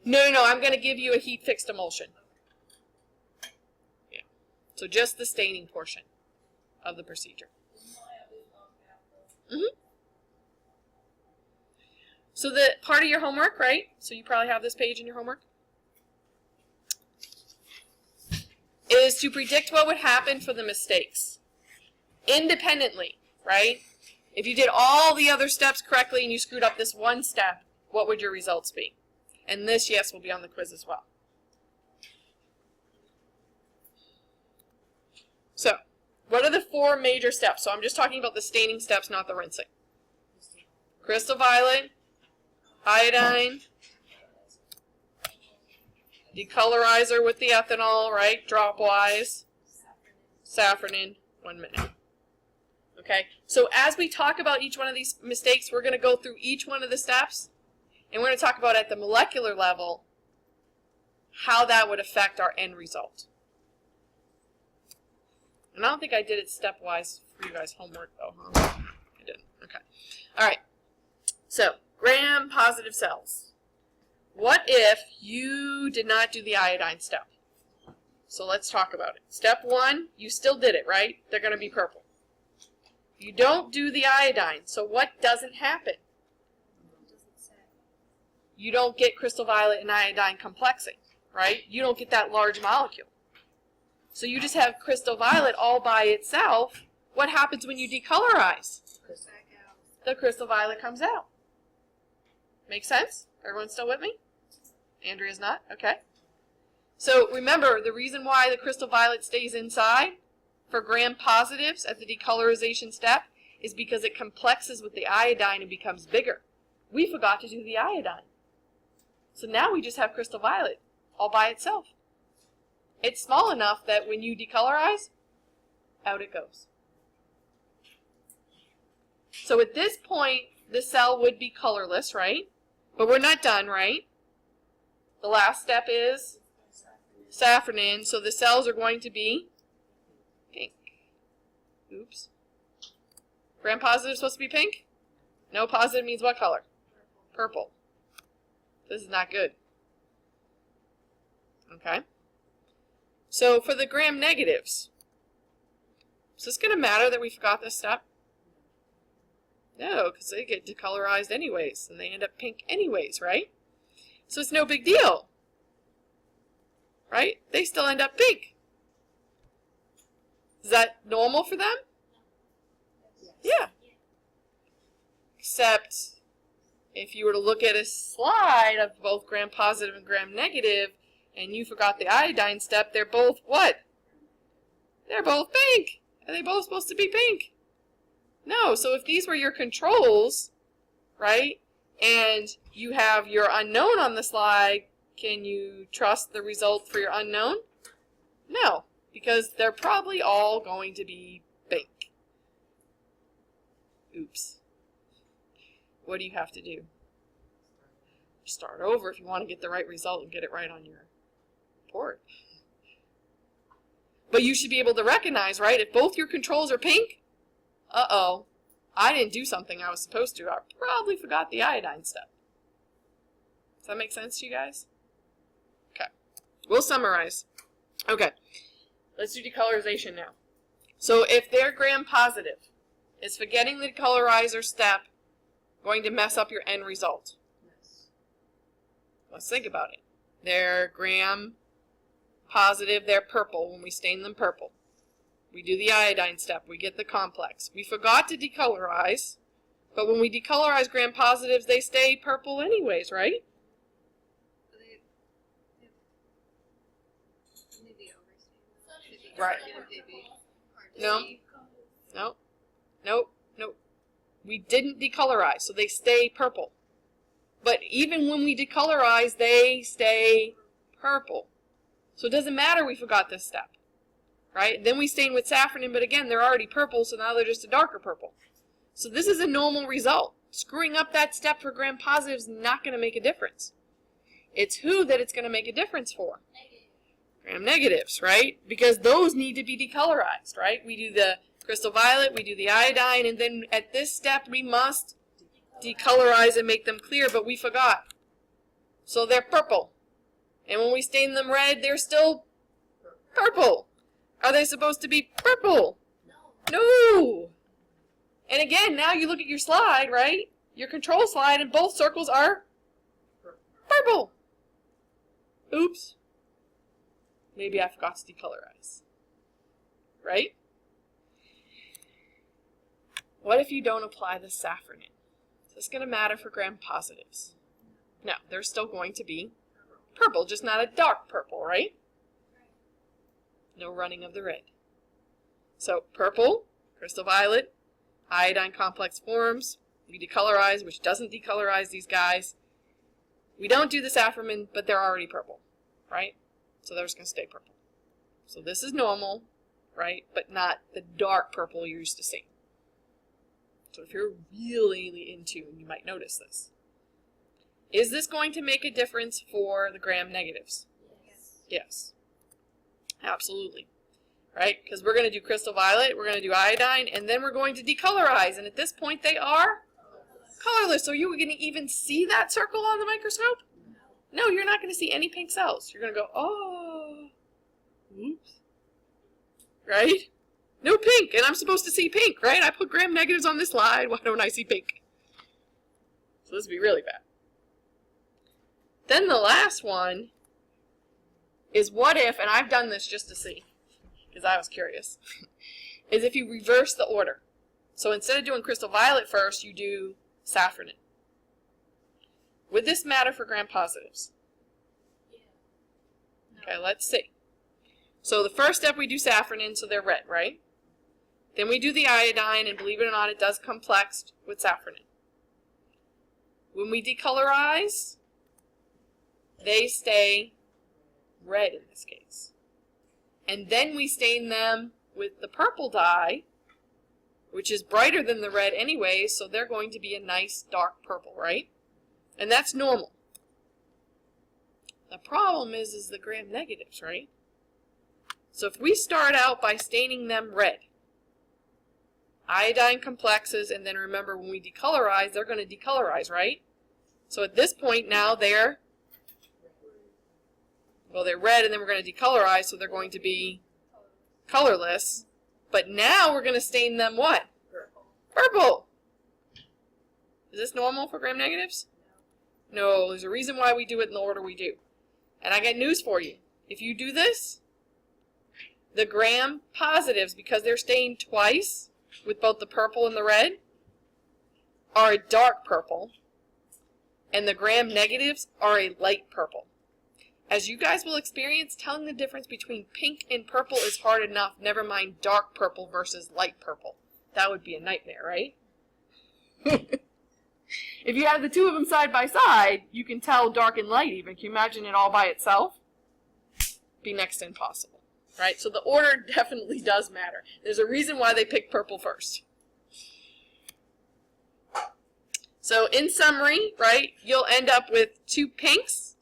S1: No, I'm going to give you a heat-fixed emulsion. Yeah. So just the staining portion of the procedure. Mm-hmm. So the part of your homework, right? So you probably have this page in your homework. Is to predict what would happen for the mistakes. Independently, right? If you did all the other steps correctly and you screwed up this one step, what would your results be? And this, yes, will be on the quiz as well. So, what are the 4 major steps? So I'm just talking about the staining steps, not the rinsing. Crystal violet, iodine, decolorizer with the ethanol, right, dropwise, saffronin, 1 minute. Okay, so as we talk about each one of these mistakes, we're going to go through each one of the steps, and we're going to talk about at the molecular level how that would affect our end result. And I don't think I did it stepwise for you guys' homework, though, huh? I didn't. Okay. All right. So, gram-positive cells. What if you did not do the iodine step? So let's talk about it. Step 1, you still did it, right? They're going to be purple. You don't do the iodine, so what doesn't happen? You don't get crystal violet and iodine complexing, right? You don't get that large molecule. So you just have crystal violet all by itself. What happens when you decolorize? The crystal violet comes out. Make sense? Everyone still with me? Andrea's not? Okay. So remember, the reason why the crystal violet stays inside for gram-positives at the decolorization step is because it complexes with the iodine and becomes bigger. We forgot to do the iodine. So now we just have crystal violet all by itself. It's small enough that when you decolorize, out it goes. So at this point, the cell would be colorless, right? But we're not done, right? The last step is saffronin, so the cells are going to be pink. Oops. Gram-positive is supposed to be pink? No, positive means what color? Purple. This is not good. Okay. So for the gram-negatives, is this going to matter that we forgot this step? No, because they get decolorized anyways, and they end up pink anyways, right? So it's no big deal, right? They still end up pink. Is that normal for them? Yeah. Except if you were to look at a slide of both gram-positive and gram-negative, and you forgot the iodine step, they're both what? They're both pink. Are they both supposed to be pink? No, so if these were your controls, right, and you have your unknown on the slide, can you trust the result for your unknown? No, because they're probably all going to be pink. Oops. What do you have to do? Start over if you want to get the right result and get it right on your report. But you should be able to recognize, right, if both your controls are pink, uh-oh, I didn't do something I was supposed to. I probably forgot the iodine step. Does that make sense to you guys? Okay. We'll summarize. Okay. Let's do decolorization now. So if they're gram-positive, is forgetting the decolorizer step going to mess up your end result?
S3: Yes.
S1: Let's think about it. They're gram-positive, they're purple when we stain them purple. We do the iodine step, we get the complex. We forgot to decolorize, but when we decolorize gram-positives, they stay purple anyways, right? Right. No. No. Nope. Nope. We didn't decolorize, so they stay purple. But even when we decolorize, they stay purple. So it doesn't matter we forgot this step. Right? Then we stain with safranin, but again, they're already purple, so now they're just a darker purple. So this is a normal result. Screwing up that step for gram-positive is not going to make a difference. It's who that it's going to make a difference for. Gram-negatives, right? Because those need to be decolorized, right? We do the crystal violet, we do the iodine, and then at this step we must decolorize and make them clear, but we forgot. So they're purple. And when we stain them red, they're still purple. Are they supposed to be purple? No! And again, now you look at your slide, right? Your control slide, and both circles are purple. Oops. Maybe I forgot to decolorize. Right? What if you don't apply the safranin? Is this going to matter for gram-positives? No, they're still going to be purple, just not a dark purple, right? No running of the red. So purple, crystal violet, iodine complex forms. We decolorize, which doesn't decolorize these guys. We don't do the safranin, but they're already purple, right? So they're just going to stay purple. So this is normal, right? But not the dark purple you're used to seeing. So if you're really in tune, you might notice this. Is this going to make a difference for the gram-negatives?
S2: Yes.
S1: Yes. Absolutely. Right? Because we're going to do crystal violet, we're going to do iodine, and then we're going to decolorize. And at this point they are colorless. So are you going to even see that circle on the microscope? No, you're not going to see any pink cells. You're going to go, oh, oops, right? No pink, and I'm supposed to see pink, right? I put gram-negatives on this slide. Why don't I see pink? So this would be really bad. Then the last one is what if, and I've done this just to see, because I was curious, is if you reverse the order. So instead of doing crystal violet first, you do safranin. Would this matter for gram-positives? Okay, let's see. So the first step we do safranin, so they're red, right? Then we do the iodine, and believe it or not, it does complex with safranin. When we decolorize, they stay red in this case. And then we stain them with the purple dye, which is brighter than the red anyway, so they're going to be a nice dark purple, right? And that's normal. The problem is the gram-negatives, right? So if we start out by staining them red, iodine complexes, and then remember when we decolorize, they're going to decolorize, right? So at this point now they're red, and then we're going to decolorize, so they're going to be colorless. But now we're going to stain them what? Purple. Is this normal for gram-negatives? No, there's a reason why we do it in the order we do. And I got news for you. If you do this, the gram-positives, because they're stained twice with both the purple and the red, are a dark purple, and the gram-negatives are a light purple. As you guys will experience, telling the difference between pink and purple is hard enough, never mind dark purple versus light purple. That would be a nightmare, right? If you have the two of them side by side, you can tell dark and light even. Can you imagine it all by itself? Be next to impossible, right? So the order definitely does matter. There's a reason why they picked purple first. So in summary, right, you'll end up with two pinks,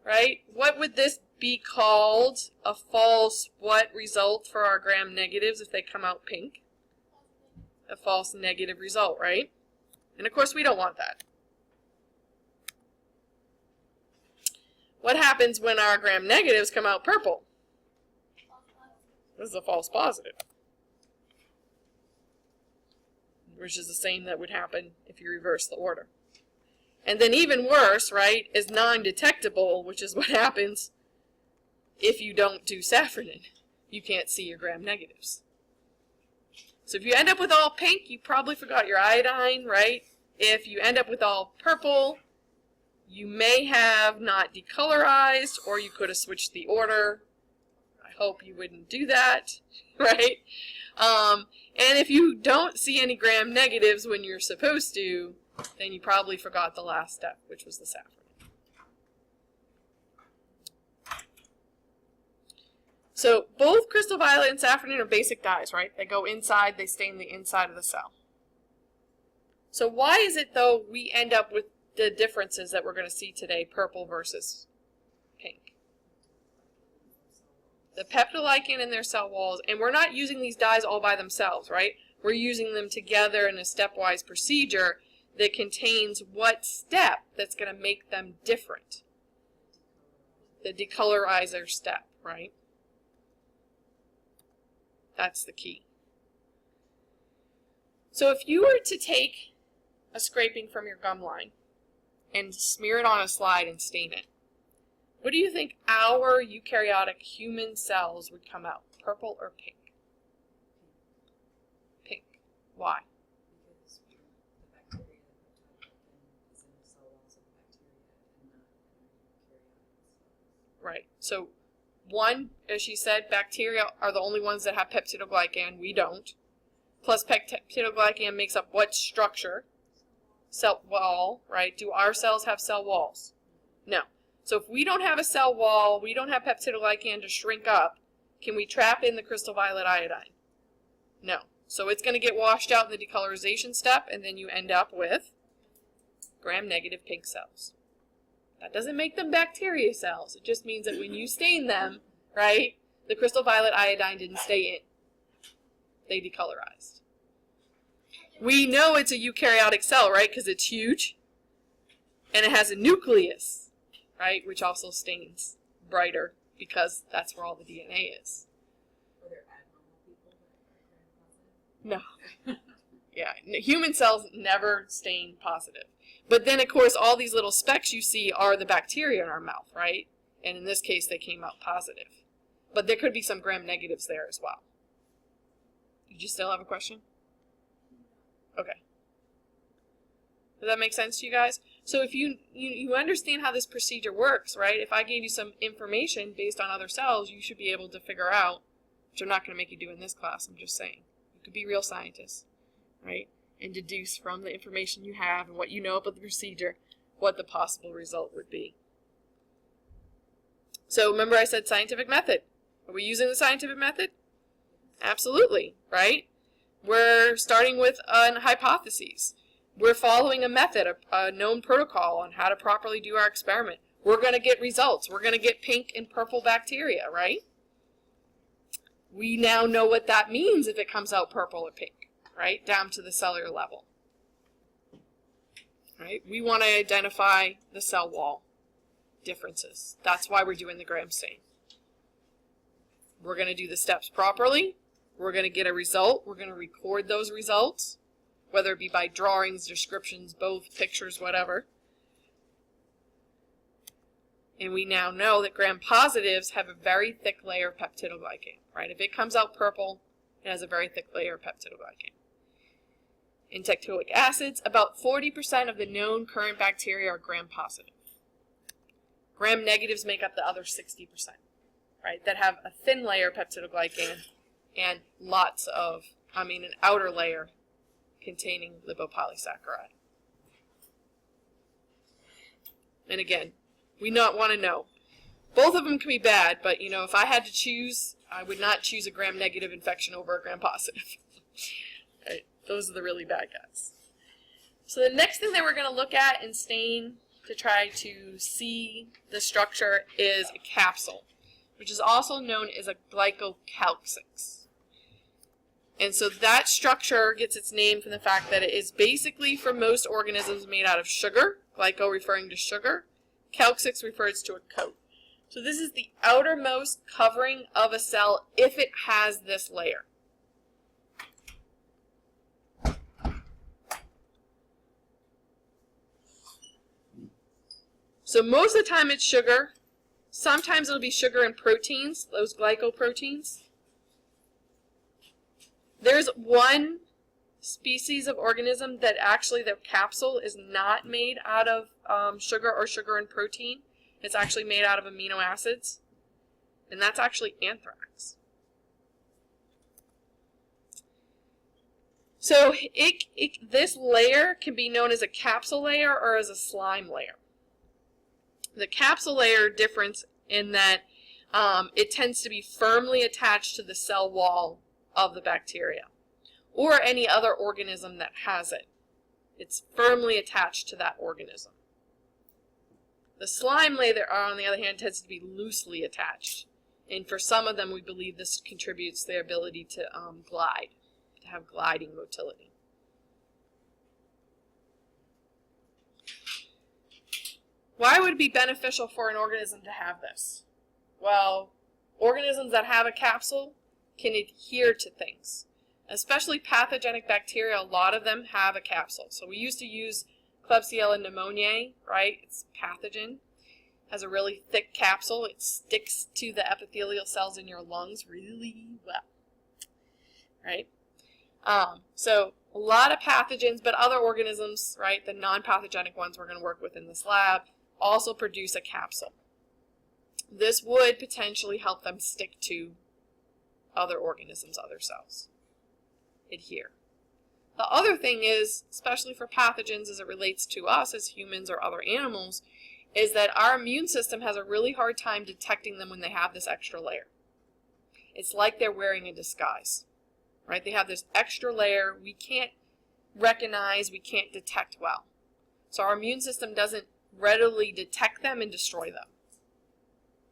S1: right? What would this be called? A false what result for our gram-negatives if they come out pink? A false negative result, right? And of course we don't want that. What happens when our gram-negatives come out purple? This is a false positive, which is the same that would happen if you reverse the order. And then even worse, right, is non-detectable, which is what happens if you don't do safranin. You can't see your gram-negatives. So if you end up with all pink, you probably forgot your iodine, right? If you end up with all purple, you may have not decolorized, or you could have switched the order. I hope you wouldn't do that, right? And if you don't see any gram-negatives when you're supposed to, then you probably forgot the last step, which was the safranin. So both crystal violet and safranin are basic dyes, right? They go inside, they stain the inside of the cell. So why is it, though, we end up with the differences that we're going to see today, purple versus pink? The peptidoglycan in their cell walls, and we're not using these dyes all by themselves, right? We're using them together in a stepwise procedure that contains what step that's going to make them different. The decolorizer step, right? That's the key. So if you were to take a scraping from your gum line and smear it on a slide and stain it, what do you think our eukaryotic human cells would come out? Purple or pink? Pink. Why?
S3: Because the bacteria, the is in the cell walls of the bacteria and not in the eukaryotic cells.
S1: Right. So one, as she said, bacteria are the only ones that have peptidoglycan. We don't. Plus peptidoglycan makes up what structure? Cell wall, right? Do our cells have cell walls? No. So if we don't have a cell wall, we don't have peptidoglycan to shrink up, can we trap in the crystal violet iodine? No. So it's going to get washed out in the decolorization step, and then you end up with gram-negative pink cells. That doesn't make them bacteria cells. It just means that when you stain them, right, the crystal violet iodine didn't stay in. They decolorized. We know it's a eukaryotic cell, right, because it's huge, and it has a nucleus, right, which also stains brighter because that's where all the DNA is.
S3: Are there abnormal people that are gram-positive?
S1: No. Yeah, human cells never stain positive. But then, of course, all these little specks you see are the bacteria in our mouth, right? And in this case, they came out positive. But there could be some gram-negatives there as well. Did you still have a question? Okay. Does that make sense to you guys? So if you understand how this procedure works, right? If I gave you some information based on other cells, you should be able to figure out, which I'm not going to make you do in this class, I'm just saying. You could be real scientists, right? And deduce from the information you have and what you know about the procedure what the possible result would be. So remember I said scientific method. Are we using the scientific method? Absolutely, right? We're starting with hypotheses. We're following a method, a known protocol on how to properly do our experiment. We're going to get results. We're going to get pink and purple bacteria, right? We now know what that means if it comes out purple or pink, right? Down to the cellular level. Right? We want to identify the cell wall differences. That's why we're doing the gram stain. We're going to do the steps properly. We're going to get a result. We're going to record those results, whether it be by drawings, descriptions, both, pictures, whatever. And we now know that gram-positives have a very thick layer of peptidoglycan, right? If it comes out purple, it has a very thick layer of peptidoglycan. In tectonic acids, about 40% of the known current bacteria are gram-positive. Gram-negatives make up the other 60%, right? That have a thin layer of peptidoglycan and lots of, an outer layer containing lipopolysaccharide. And again, we not want to know. Both of them can be bad, but if I had to choose, I would not choose a gram-negative infection over a gram-positive. Right? Those are the really bad guys. So the next thing that we're going to look at and stain to try to see the structure is a capsule, which is also known as a Glycocalyx. And so that structure gets its name from the fact that it is basically, for most organisms, made out of sugar, glyco referring to sugar, calcix refers to a coat. So this is the outermost covering of a cell if it has this layer. So most of the time it's sugar. Sometimes it'll be sugar and proteins, those glycoproteins. There's one species of organism that actually the capsule is not made out of sugar or sugar and protein. It's actually made out of amino acids. And that's actually anthrax. So this layer can be known as a capsule layer or as a slime layer. The capsule layer difference in that it tends to be firmly attached to the cell wall of the bacteria or any other organism that has it. It's firmly attached to that organism. The slime layer, on the other hand, tends to be loosely attached. And for some of them, we believe this contributes their ability to glide, to have gliding motility. Why would it be beneficial for an organism to have this? Well, organisms that have a capsule can adhere to things. Especially pathogenic bacteria, a lot of them have a capsule. So we used to use Klebsiella pneumoniae, right? It's pathogen. Has a really thick capsule. It sticks to the epithelial cells in your lungs really well, right? So a lot of pathogens, but other organisms, right, the non-pathogenic ones we're going to work with in this lab, also produce a capsule. This would potentially help them stick to other organisms, other cells. Adhere. The other thing is, especially for pathogens as it relates to us as humans or other animals, is that our immune system has a really hard time detecting them when they have this extra layer. It's like they're wearing a disguise, right? They have this extra layer we can't recognize, we can't detect well. So our immune system doesn't readily detect them and destroy them.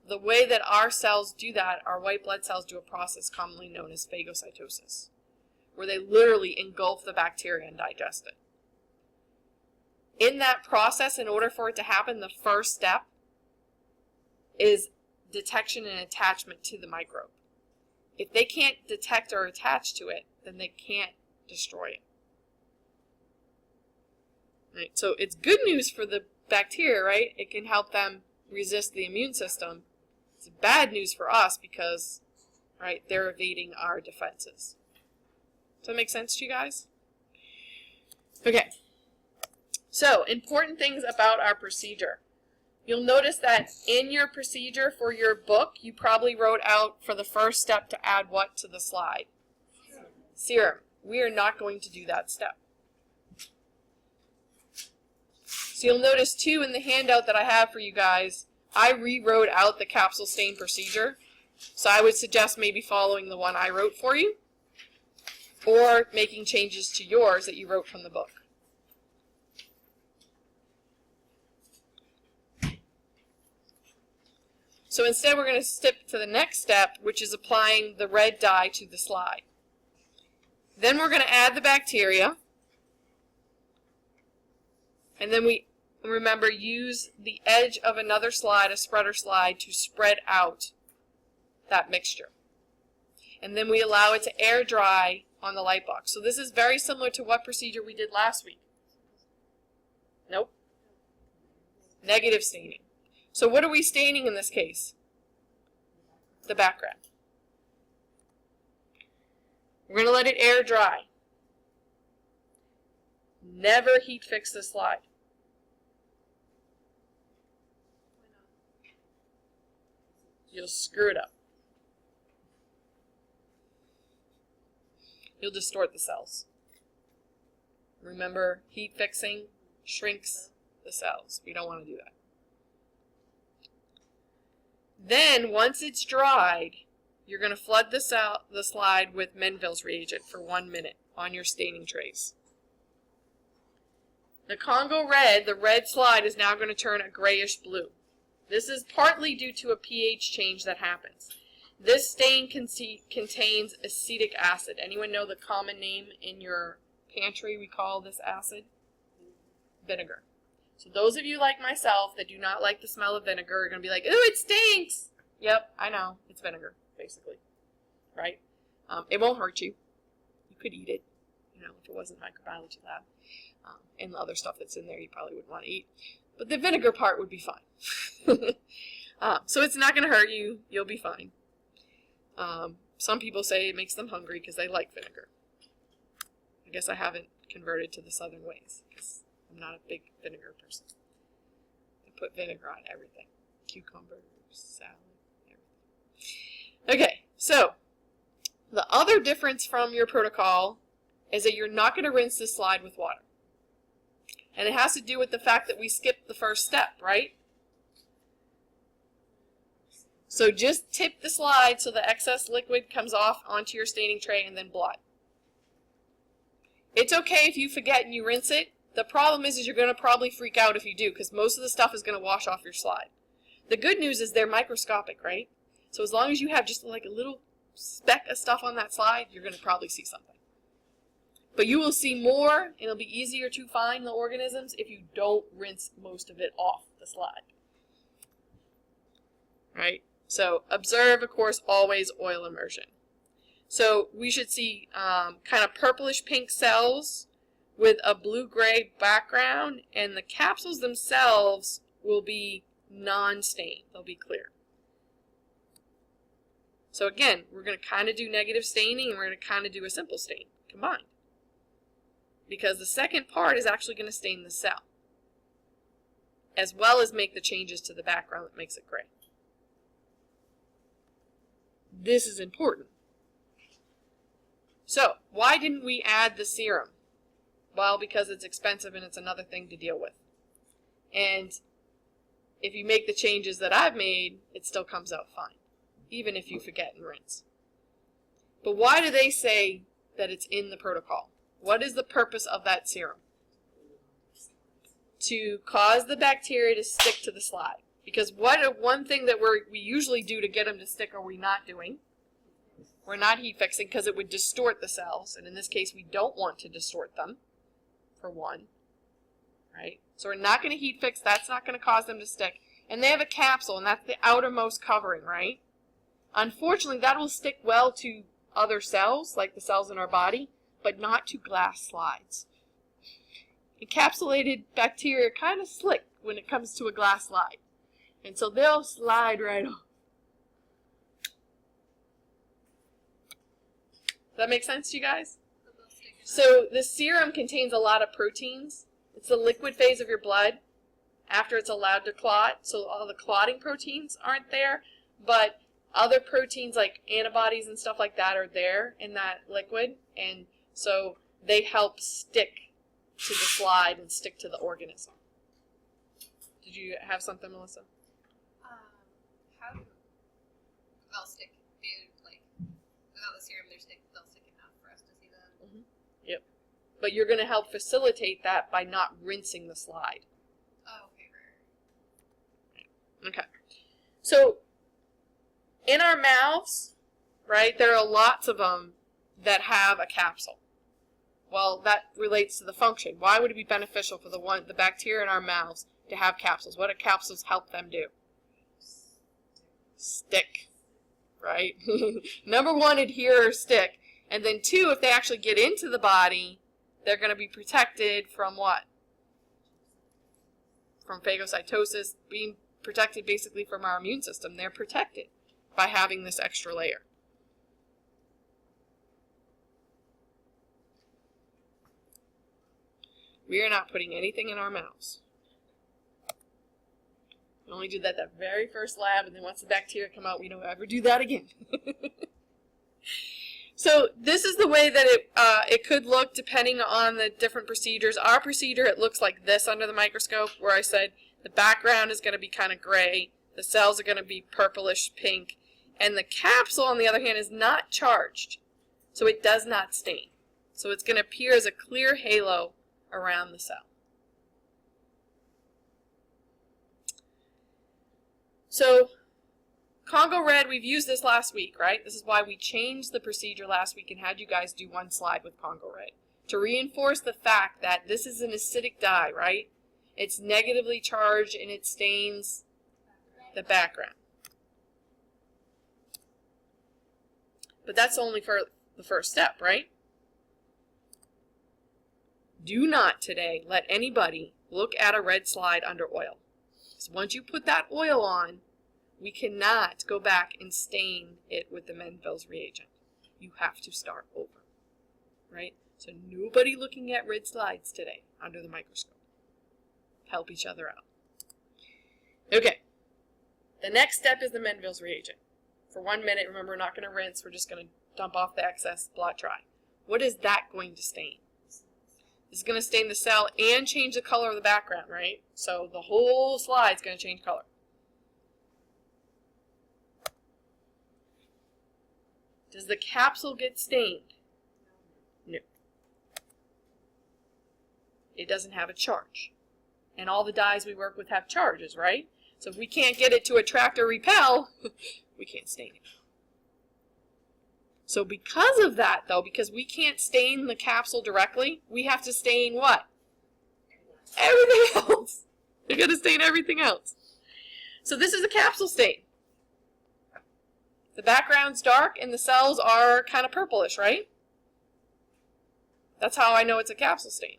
S1: The way that our cells do that, our white blood cells do a process commonly known as phagocytosis, where they literally engulf the bacteria and digest it. In that process, in order for it to happen, the first step is detection and attachment to the microbe. If they can't detect or attach to it, then they can't destroy it. Right? So it's good news for the bacteria, right? It can help them resist the immune system. It's bad news for us because, right, they're evading our defenses. Does that make sense to you guys? Okay. So, important things about our procedure. You'll notice that in your procedure for your book, you probably wrote out for the first step to add what to the slide? Serum. We are not going to do that step. So you'll notice too in the handout that I have for you guys, I rewrote out the capsule stain procedure. So I would suggest maybe following the one I wrote for you or making changes to yours that you wrote from the book. So instead we're going to skip to the next step, which is applying the red dye to the slide. Then we're going to add the bacteria. And then we, remember, use the edge of another slide, a spreader slide, to spread out that mixture. And then we allow it to air dry on the light box. So this is very similar to what procedure we did last week. Nope. Negative staining. So what are we staining in this case? The background. We're going to let it air dry. Never heat fix the slide. You'll screw it up. You'll distort the cells. Remember, heat fixing shrinks the cells. We don't want to do that. Then, once it's dried, you're going to flood the slide with Menville's reagent for 1 minute on your staining trays. The Congo red, the red slide, is now going to turn a grayish blue. This is partly due to a pH change that happens. This stain contains acetic acid. Anyone know the common name in your pantry we call this acid? Vinegar. So those of you like myself that do not like the smell of vinegar are going to be like, ooh, it stinks! Yep, I know. It's vinegar, basically. Right? It won't hurt you. You could eat it, you know, if it wasn't microbiology lab. And the other stuff that's in there you probably wouldn't want to eat. But the vinegar part would be fine. So it's not going to hurt you. You'll be fine. Some people say it makes them hungry because they like vinegar. I guess I haven't converted to the southern ways because I'm not a big vinegar person. I put vinegar on everything. Cucumbers, salad, everything. Okay, so the other difference from your protocol is that you're not going to rinse this slide with water. And it has to do with the fact that we skipped the first step, right? So just tip the slide so the excess liquid comes off onto your staining tray and then blot. It's okay if you forget and you rinse it. The problem is you're going to probably freak out if you do because most of the stuff is going to wash off your slide. The good news is they're microscopic, right? So as long as you have just like a little speck of stuff on that slide, you're going to probably see something. But you will see more, and it'll be easier to find the organisms if you don't rinse most of it off the slide. Right? So observe, of course, always oil immersion. So we should see kind of purplish pink cells with a blue-gray background, and the capsules themselves will be non-stained. They'll be clear. So again, we're going to kind of do negative staining, and we're going to kind of do a simple stain combined. Because the second part is actually going to stain the cell, as well as make the changes to the background that makes it gray. This is important. So, why didn't we add the serum? Well, because it's expensive and it's another thing to deal with. And if you make the changes that I've made, it still comes out fine, even if you forget and rinse. But why do they say that it's in the protocol? What is the purpose of that serum? To cause the bacteria to stick to the slide. Because one thing that we usually do to get them to stick are we not doing? We're not heat fixing because it would distort the cells. And in this case, we don't want to distort them, for one. Right? So we're not going to heat fix. That's not going to cause them to stick. And they have a capsule, and that's the outermost covering, right? Unfortunately, that will stick well to other cells, like the cells in our body, but not to glass slides. Encapsulated bacteria are kind of slick when it comes to a glass slide. And so they'll slide right off. Does that make sense to you guys? So the serum contains a lot of proteins. It's the liquid phase of your blood after it's allowed to clot. So all the clotting proteins aren't there, but other proteins like antibodies and stuff like that are there in that liquid. And so they help stick to the slide and stick to the organism. Did you have something, Melissa?
S2: How do they'll stick? Like without the serum, they'll stick enough for us to see them.
S1: Mm-hmm. Yep. But you're going to help facilitate that by not rinsing the slide.
S2: Oh, okay, right.
S1: Okay. So in our mouths, right, there are lots of them that have a capsule. Well, that relates to the function. Why would it be beneficial for the bacteria in our mouths to have capsules? What do capsules help them do? Stick, right? Number one, adhere or stick. And then two, if they actually get into the body, they're going to be protected from what? From phagocytosis, being protected basically from our immune system. They're protected by having this extra layer. We are not putting anything in our mouths. We only did that very first lab, and then once the bacteria come out, we don't ever do that again. So this is the way that it could look depending on the different procedures. Our procedure, it looks like this under the microscope, where I said the background is going to be kind of gray, the cells are going to be purplish pink, and the capsule, on the other hand, is not charged, so it does not stain. So it's going to appear as a clear halo around the cell. So Congo Red, we've used this last week, right? This is why we changed the procedure last week and had you guys do one slide with Congo Red, to reinforce the fact that this is an acidic dye, right? It's negatively charged and it stains the background. But that's only for the first step, right? Do not today let anybody Look at a red slide under oil. So once you put that oil on, we cannot go back and stain it with the Menville's reagent. You have to start over, right? So nobody looking at red slides today under the microscope. Help each other out. Okay, the next step is the Menville's reagent. For 1 minute, remember, we're not going to rinse. We're just going to dump off the excess, blot dry. What is that going to stain? This is going to stain the cell and change the color of the background, right? So the whole slide is going to change color. Does the capsule get stained? No. It doesn't have a charge. And all the dyes we work with have charges, right? So if we can't get it to attract or repel, we can't stain it. So because of that, though, because we can't stain the capsule directly, we have to stain what? Everything else. You're going to stain everything else. So this is a capsule stain. The background's dark and the cells are kind of purplish, right? That's how I know it's a capsule stain.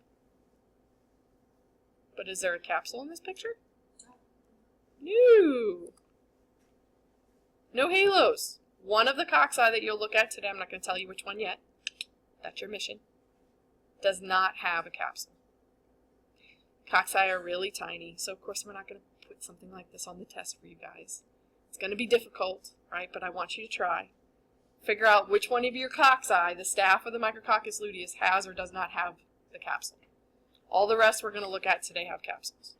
S1: But is there a capsule in this picture? No. No halos. One of the cocci that you'll look at today, I'm not going to tell you which one yet, that's your mission, does not have a capsule. Cocci are really tiny, so of course we're not going to put something like this on the test for you guys. It's going to be difficult, right, but I want you to try. Figure out which one of your cocci, the staph or the Micrococcus luteus, has or does not have the capsule. All the rest we're going to look at today have capsules.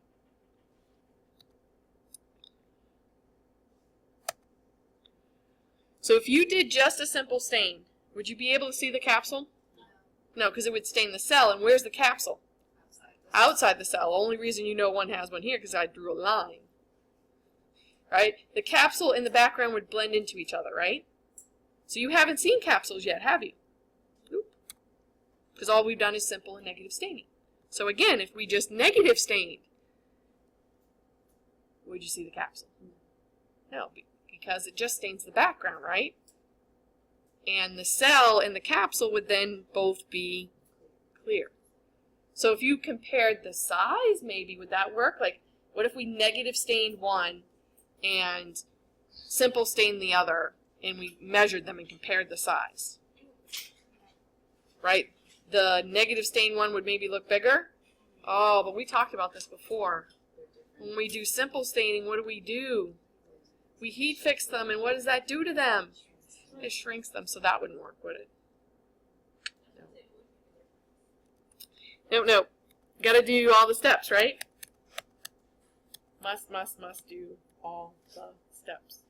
S1: So if you did just a simple stain, would you be able to see the capsule? No, because it would stain the cell. And where's the capsule? Outside the cell. Only reason you know one has one here because I drew a line. Right? The capsule and the background would blend into each other, right? So you haven't seen capsules yet, have you? Nope. Because all we've done is simple and negative staining. So again, if we just negative stained, would you see the capsule? No, because it just stains the background, right? And the cell and the capsule would then both be clear. So if you compared the size, maybe, would that work? Like, what if we negative stained one and simple stained the other, and we measured them and compared the size? Right? The negative stain one would maybe look bigger. Oh, but we talked about this before. When we do simple staining, what do? We heat fix them, and what does that do to them? It shrinks them, so that wouldn't work, would it? No. Got to do all the steps, right? Must do all the steps.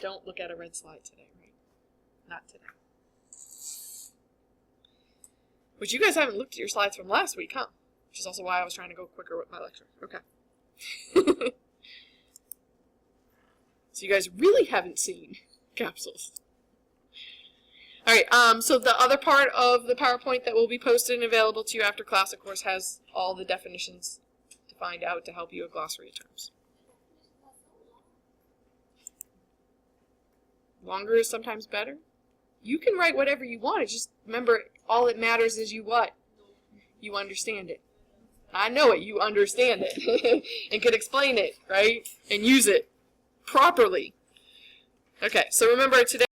S1: Don't look at a red slide today, right? Not today. Which you guys haven't looked at your slides from last week, huh? Which is also why I was trying to go quicker with my lecture. Okay. So you guys really haven't seen capsules. All right, so the other part of the PowerPoint that will be posted and available to you after class, of course, has all the definitions to find out to help you with glossary terms. Longer is sometimes better. You can write whatever you want. It's just, remember, all that matters is you what? You understand it. I know it. You understand it. And can explain it, right? And use it properly. Okay, so remember today